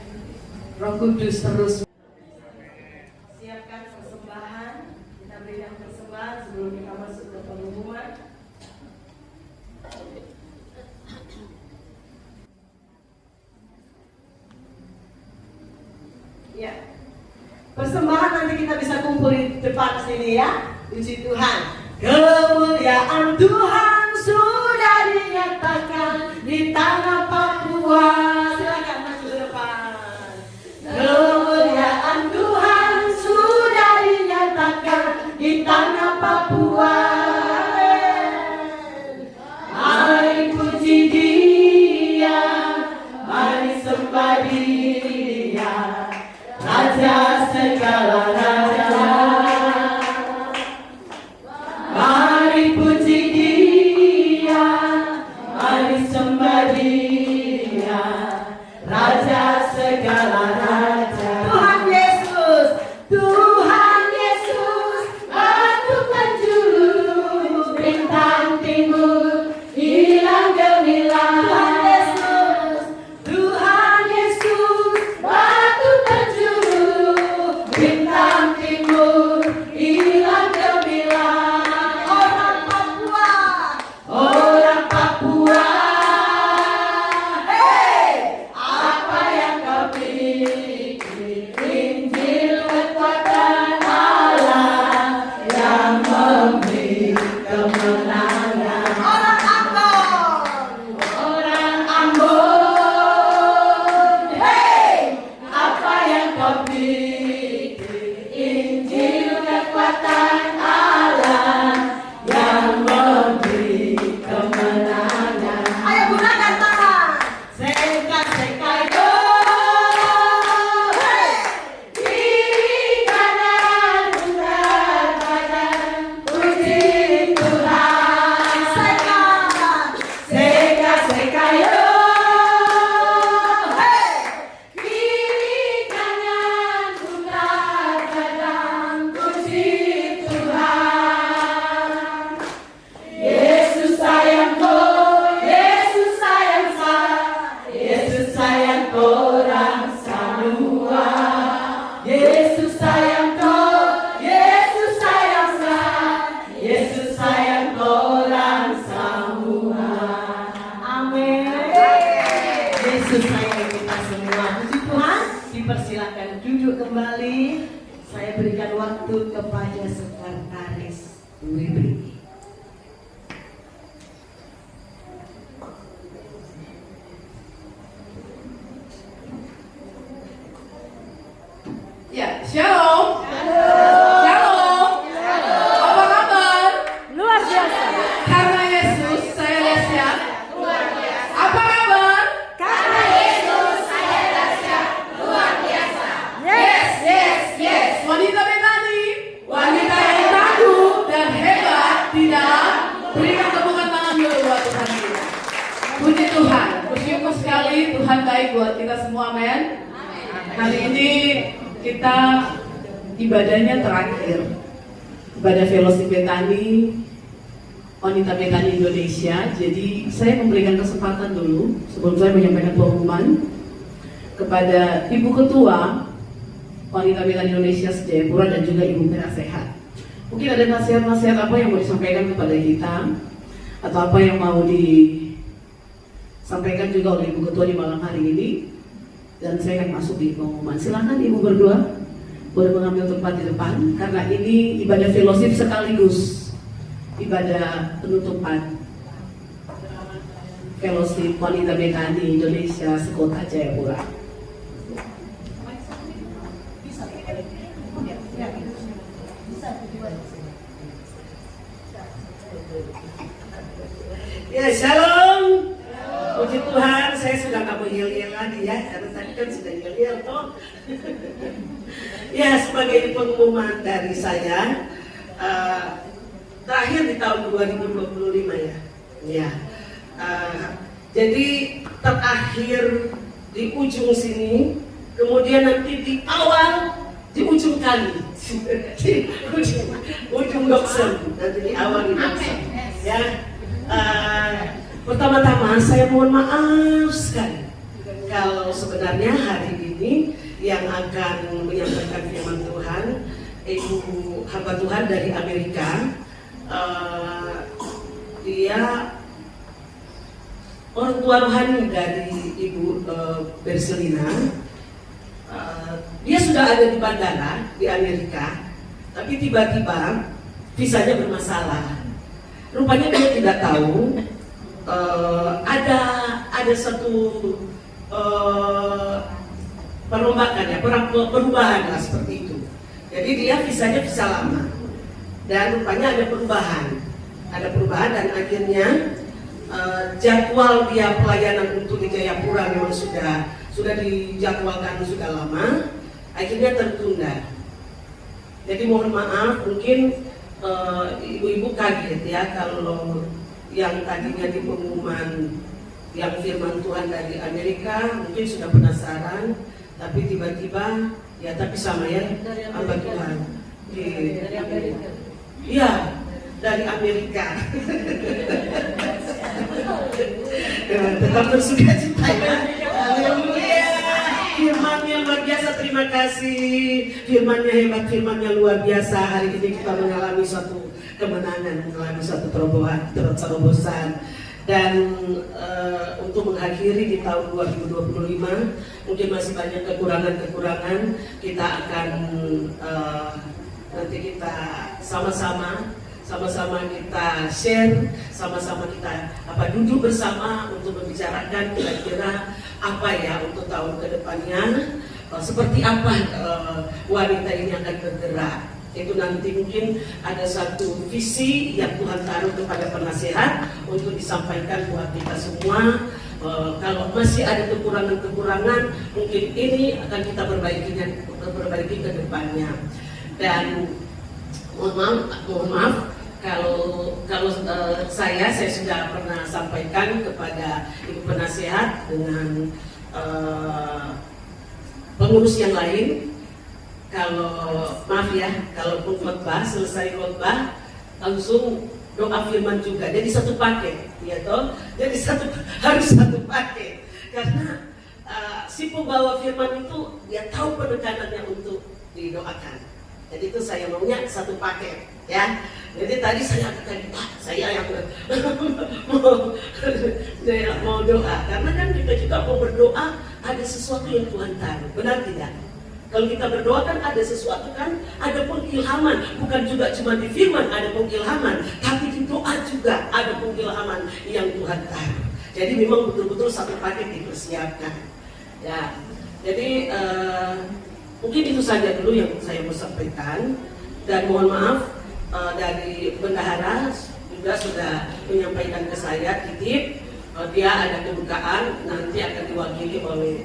Roh Kudus terus. Siapkan persembahan. Kita berikan persembahan sebelum kita masuk ke pengumuman. Ya. Persembahan nanti kita bisa kumpul di depan sini ya. Puji Tuhan. Kemuliaan Tuhan sudah dinyatakan di tanah Papua. Silakan masuk ke depan. Kemuliaan Tuhan sudah dinyatakan di tanah Papua. Mari puji Dia, mari sembah Dia. sekayo. Kiri kanan putar badan puji Tuhan. Yesus sayangku, Yesus sayang saya, Yesus sayang orang semua. Yesus sayangku, Yesus sayang saya, Yesus sayang orang semua. Amin. Yesus sayang kita semua. Puji Tuhan. Dipersilakan duduk kembali. Saya berikan waktu kepada sekretaris WBI. Ya, shalom. Shalom. Apa kabar? Luar biasa. Karena Yesus saya dahsyat. Luar biasa. Apa kabar? Karena Yesus saya dahsyat. Luar biasa. Yes. Yes. Wanita Betani, wanita yang tangguh dan hebat di dalam. Berikan tepukan tangan dulu buat Tuhan kita. Puji Tuhan. Bersyukur sekali Tuhan baik buat kita semua, men. Hari ini kita ibadahnya terakhir, ibadah fellowship Betani, wanita Betani Indonesia. Jadi saya memberikan kesempatan dulu sebelum saya menyampaikan pengumuman kepada Ibu Ketua wanita Betani Indonesia Jayapura dan juga Ibu Penasehat. Mungkin ada nasihat-nasihat apa yang mau disampaikan kepada kita atau apa yang mau disampaikan juga oleh Ibu Ketua di malam hari ini. Dan saya akan masuk di pengumuman. Silakan Ibu berdua boleh mengambil tempat di depan karena ini ibadah fellowship sekaligus ibadah penutupan fellowship wanita Betani Indonesia sekota Jayapura. Ya, shalom. Puji Tuhan, saya sudah nggak mau yel-yel lagi ya, karena tadi kan sudah yel-yel toh. Ya, sebagai pengumuman dari saya, terakhir di tahun 2025 ya. Ya, jadi terakhir di ujung sini, kemudian nanti di awal, di ujung kali, di ujung doksen, nanti di awal di doksen. Ya. Pertama-tama saya mohon maaf sekali kalau sebenarnya hari ini yang akan menyampaikan firman Tuhan Ibu hamba Tuhan dari Amerika. Dia orang tua rohani dari Ibu Berselina. Dia sudah ada di bandara di Amerika, tapi tiba-tiba visanya bermasalah. Rupanya dia tidak tahu ada satu perombakan ya, perubahan lah seperti itu. Jadi dia visanya visa lama dan rupanya ada perubahan dan akhirnya jadwal dia pelayanan untuk di Jayapura memang sudah dijadwalkan sudah lama, akhirnya tertunda. Jadi mohon maaf, mungkin ibu-ibu kaget ya kalau yang tadinya di pengumuman yang firman Tuhan dari Amerika mungkin sudah penasaran, tapi tiba-tiba ya tapi sama ya hamba Tuhan dari Amerika. Iya, dari Amerika. Tetap bersuka cita ya. Haleluya. Firman-Nya luar biasa, terima kasih. Firman-Nya hebat, Firman-Nya luar biasa. Hari ini kita mengalami suatu kemenangan, mengalami suatu terobosan. Dan untuk mengakhiri di tahun 2025 mungkin masih banyak kekurangan-kekurangan. Kita akan nanti kita sama-sama kita share, sama-sama kita duduk bersama untuk membicarakan kira-kira apa ya untuk tahun kedepannya, seperti apa wanita ini akan bergerak. Itu nanti mungkin ada satu visi yang Tuhan taruh kepada penasehat untuk disampaikan buat kita semua. Kalau masih ada kekurangan-kekurangan, mungkin ini akan kita perbaiki ke depannya. Dan mohon maaf, saya sudah pernah sampaikan kepada ibu penasehat dengan pengurus yang lain, kalau maaf ya, kalaupun khotbah selesai khotbah langsung doa firman juga, jadi satu paket, ya toh, jadi harus satu paket, karena si pembawa firman itu dia tahu penekanannya untuk didoakan. Jadi itu saya maunya satu paket, ya. Jadi tadi saya katakan, saya yang mau doa, karena kan kita juga mau berdoa, ada sesuatu yang Tuhan taruh, benar tidak? Kalau kita berdoa kan ada sesuatu kan, ada pengilhaman, bukan juga cuma di firman ada pengilhaman, tapi di doa juga ada pengilhaman yang Tuhan taruh. Jadi memang betul-betul satu paket dipersiapkan. Ya, jadi mungkin itu saja dulu yang saya mau sampaikan, dan mohon maaf dari bendahara juga sudah menyampaikan ke saya titip, dia ada kedukaan nanti akan diwakili oleh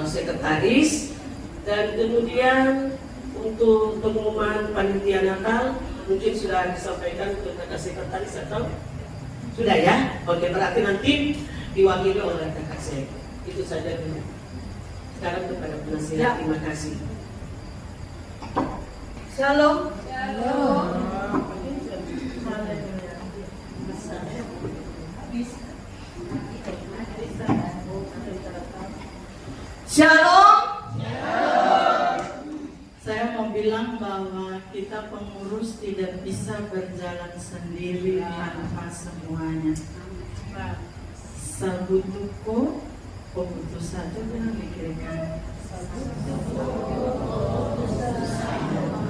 sekretaris, dan kemudian untuk pengumuman panitia Natal mungkin sudah disampaikan ke kakak sekretaris atau sudah ya? Oke, berarti nanti diwakili oleh kakak saya. Itu saja dulu. Sekarang kepada penasihat, terima kasih. Shalom. Shalom. Saya mau bilang bahwa kita pengurus tidak bisa berjalan sendiri tanpa semuanya. Sabutuko, pemutus satu yang dikirakan.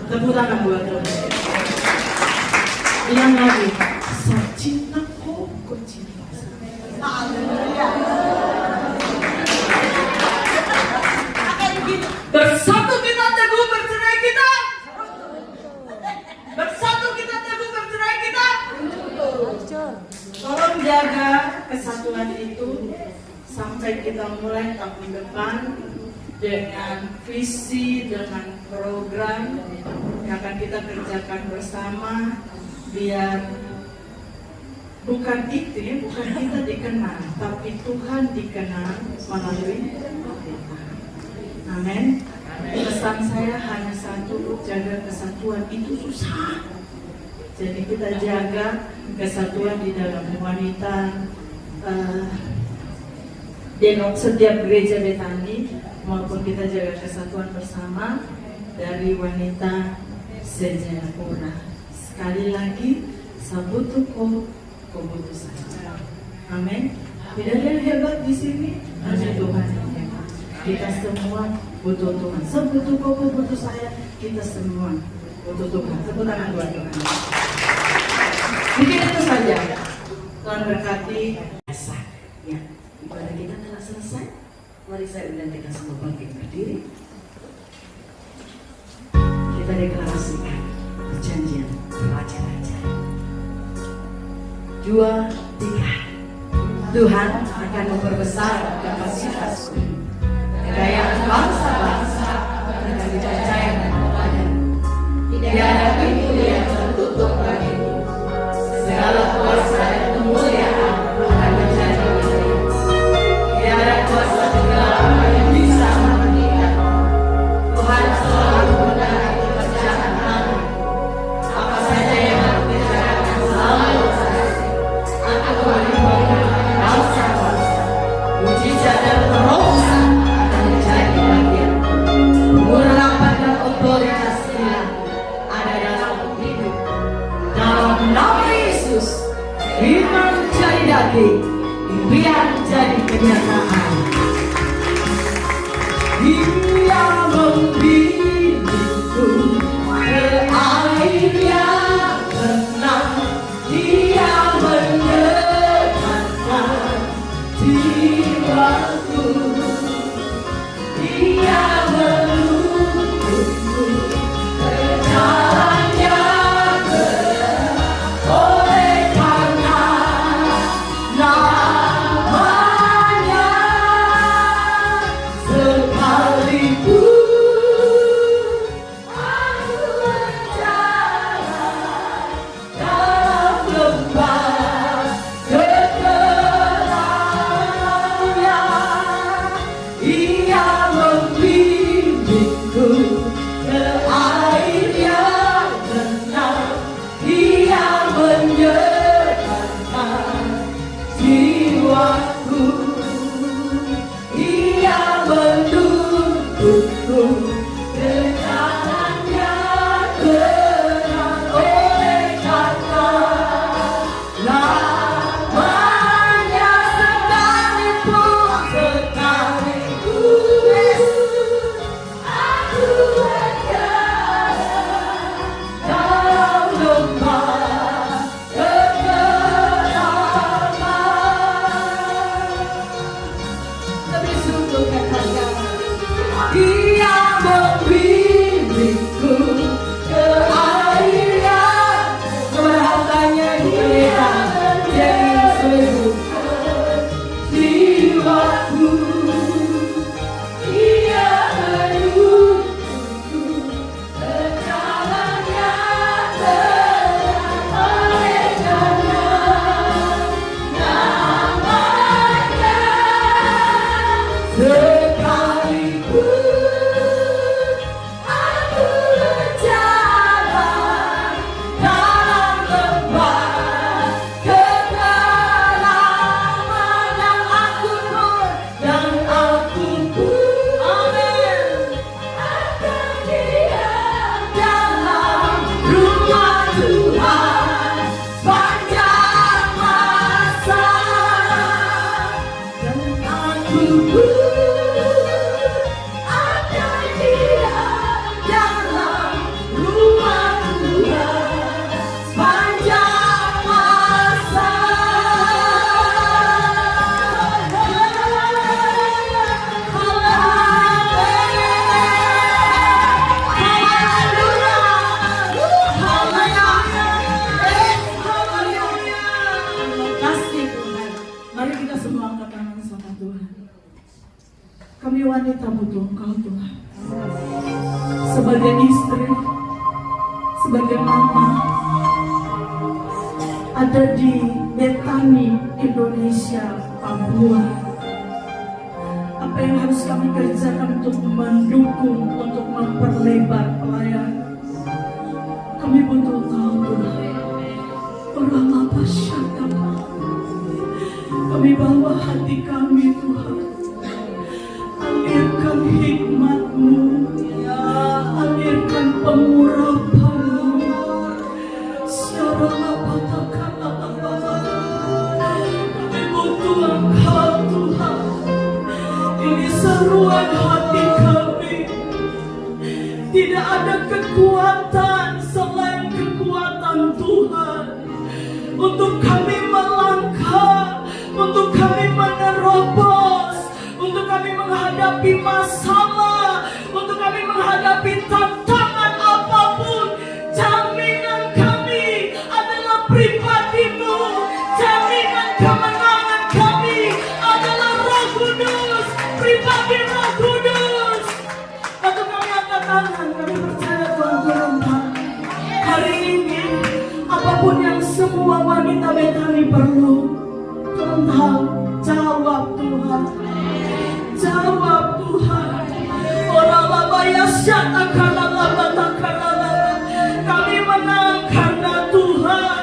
Tepuk tangan buat Tuhan. Bilang lagi, saya cinta kok cinta. Bersatu kita teguh, bercerai kita. Bersatu kita teguh, bercerai kita. Tolong jaga kesatuan itu sampai kita mulai tahun depan dengan visi, dengan program yang akan kita kerjakan bersama, biar bukan itu ya, bukan kita dikenal, tapi Tuhan dikenal melalui kita. Amin. Pesan saya hanya satu, jaga kesatuan itu susah. Jadi kita jaga kesatuan di dalam wanita, di setiap gereja Betani, maupun kita jaga kesatuan bersama dari wanita sejayapura. Sekali lagi, sabutuko keputusan. Amin. Tidak ada yang hebat di sini, hanya Tuhan yang hebat. Kita semua butuh Tuhan. Sabutuko keputusan saya, kita semua butuh Tuhan. Tepuk tangan buat Tuhan. Mungkin itu saja. Tuhan berkati. Ya, ibadah kita telah selesai. Mari saya undang kita semua bangkit berdiri. Kita deklarasikan perjanjian raja-raja. 2, 3. Tuhan akan memperbesar kapasitasku. Kekayaan bangsa-bangsa akan dipercaya kepadamu. Tidak ada pintu yang tertutup bagimu. Segala kuasa dan kemuliaan akan menjadi milikmu. Tidak ada kuasa kegelapan yang bisa menghentikan. Tuhan selalu mengenai pekerjaan kami. Apa saja yang aku kerjakan selalu berhasil. Aku menimbulkan bangsa-bangsa. Mujizat dan terobosan akan menjadi bagian. Pengharapan dan otoritas ilahi ada dalam hidup. Dalam nama Yesus, firman menjadi daging, biar menjadi kenyataan. Dia membimbingku ke air yang tenang. Dia menenangkan jiwaku. Dia menuntunku ke jalan yang benar. Oleh karena namanya, sekalipun aku berjalan Dia membimbingku ke air yang merahkannya dia jadi seluruh jiwaku. Dia menuntutku ke jalan yang terang oleh karena namanya. Sekalipun aku berjalan dalam lembah kegelapan dan aku pun amin akan diam dalam rumah Tuhan sepanjang masa. Dan aku akan diam dalam rumah Tuhan sepanjang masa. Terima kasih Tuhan. Mari kita semua angkat tangan sama Tuhan. Kami wanita butuh Engkau Tuhan. Sebagai istri, sebagai mama, ada di Betani, Indonesia, Papua. Apa yang harus kami kerjakan untuk mendukung, untuk memperlebar pelayanan? Kami butuh Engkau Tuhan. Orang apa syaitan? Kami bawa hati kami Tuhan. Alirkan hikmat-Mu, alirkan pengurapan-Mu. Kami butuh Engkau Tuhan. Ini seruan hati kami. Tidak ada kekuatan selain kekuatan Tuhan untuk kami melangkah, untuk kami menerobos, untuk kami menghadapi masalah, untuk kami menghadapi tantangan apapun. Jaminan kami adalah pribadi-Mu, jaminan kemenangan kami adalah Roh Kudus, pribadi Roh Kudus. Waktu kami angkat tangan, kami percaya Tuhan turunkan. Hari ini, apapun yang semua wanita Betani perlu, Tuhan tahu. Jawab Tuhan, jawab Tuhan. Orang labaya syata kalalaba takalalaba. Kami menang karena Tuhan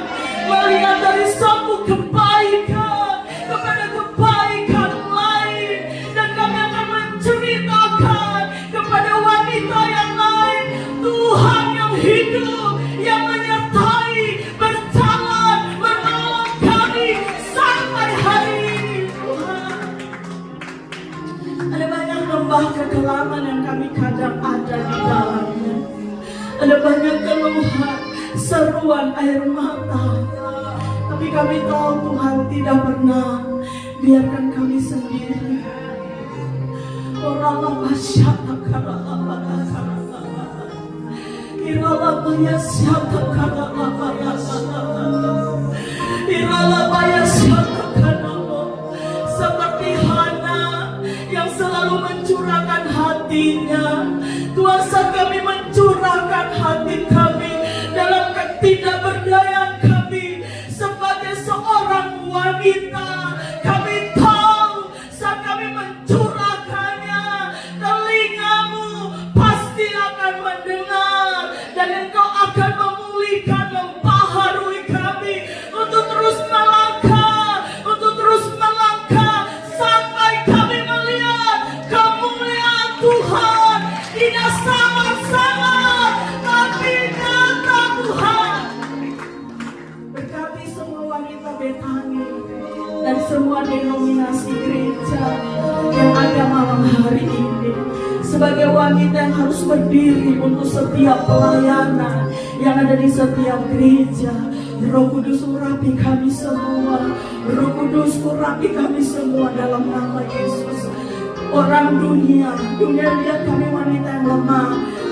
melihat dari satu kebaikan kepada kebaikan lain, dan kami akan menceritakan kepada wanita yang lain Tuhan yang hidup, yang menyertai, berjalan, menolong kami sampai hari ini. Tuhan, ada banyak lembah kekelaman yang kami kadang ada di dalamnya. Ada banyak keluhan, seruan air mata. Tapi kami tahu Tuhan tidak pernah biarkan kami sendiri. Orang apa syata karalaba karalaba. Iralaba ya syata karalaba karalaba. Iralaba ya syata karalaba. Seperti Hana yang selalu mencurahkan hatinya, Tuhan, saat kami mencurahkan hati kami dalam ketidakberdayaan kami sebagai seorang wanita, kami tahu saat kami mencurahkannya, telinga-Mu pasti akan mendengar, dan Engkau akan memulihkan, membaharui kami untuk terus melangkah, untuk terus melangkah sampai kami melihat kemuliaan Tuhan. Tidak sama-sama, tapi nyata Tuhan. Berkati semua wanita Betani dan semua denominasi gereja yang ada malam hari ini, sebagai wanita yang harus berdiri untuk setiap pelayanan yang ada di setiap gereja. Roh Kudus urapi kami semua, Roh Kudus urapi kami semua dalam nama Yesus. orang dunia lihat kami wanita yang lemah,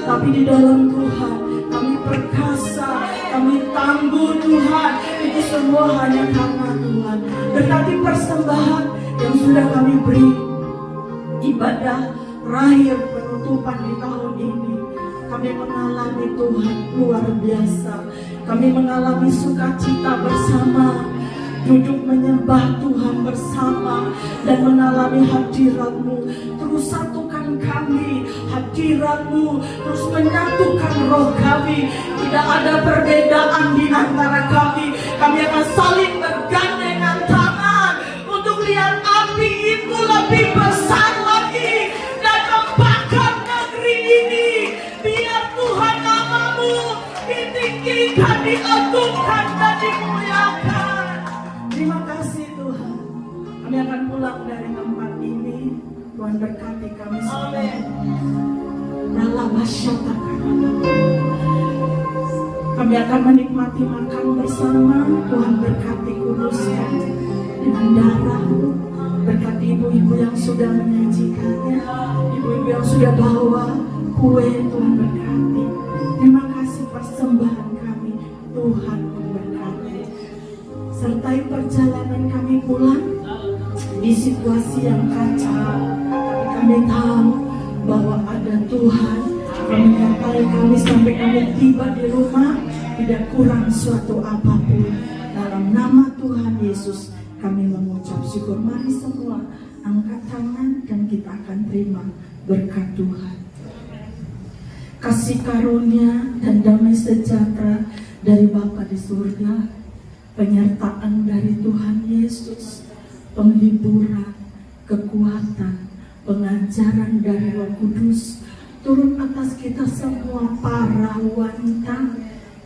tapi di dalam Tuhan kami perkasa, kami tangguh Tuhan. Itu semua hanya karena Tuhan. Berkati persembahan yang sudah kami beri, ibadah terakhir penutupan di tahun ini, kami mengalami Tuhan luar biasa. Kami mengalami sukacita bersama, duduk menyembah Tuhan bersama, dan mengalami hadirat-Mu. Terus satukan kami, hadirat-Mu terus menyatukan roh kami. Tidak ada perbedaan di antara kami. Kami akan saling bergandengan tangan untuk lihat api itu lebih besar lagi dan membakar negeri ini. Biar Tuhan nama-Mu ditinggikan, diagungkan dan dimuliakan. Terima kasih Tuhan. Kami akan pulang dari tempat ini. Tuhan berkati kami semua. Dalam masyarakat kami akan menikmati makan bersama. Tuhan berkati, kuduskan dengan darah-Mu. Berkati ibu-ibu yang sudah menyajikannya, ibu-ibu yang sudah bawa kue. Tuhan berkati. Terima kasih persembahan kami. Tuhan memberkati. Sertai perjalanan kami pulang di situasi yang kacau, tapi kami tahu bahwa ada Tuhan yang menyertai kami sampai kami tiba di rumah, tidak kurang suatu apapun. Dalam nama Tuhan Yesus kami mengucap syukur. Mari semua angkat tangan dan kita akan terima berkat Tuhan. Kasih karunia dan damai sejahtera dari Bapa di surga, penyertaan dari Tuhan Yesus, penghiburan, kekuatan, pengajaran dari Roh Kudus turun atas kita semua para wanita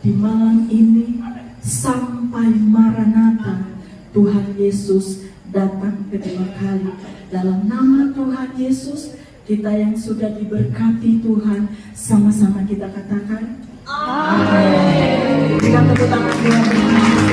di malam ini sampai Maranatha Tuhan Yesus datang kedua kali. Dalam nama Tuhan Yesus, kita yang sudah diberkati Tuhan, sama-sama kita katakan amin. Kita tepuk tangan Tuhan.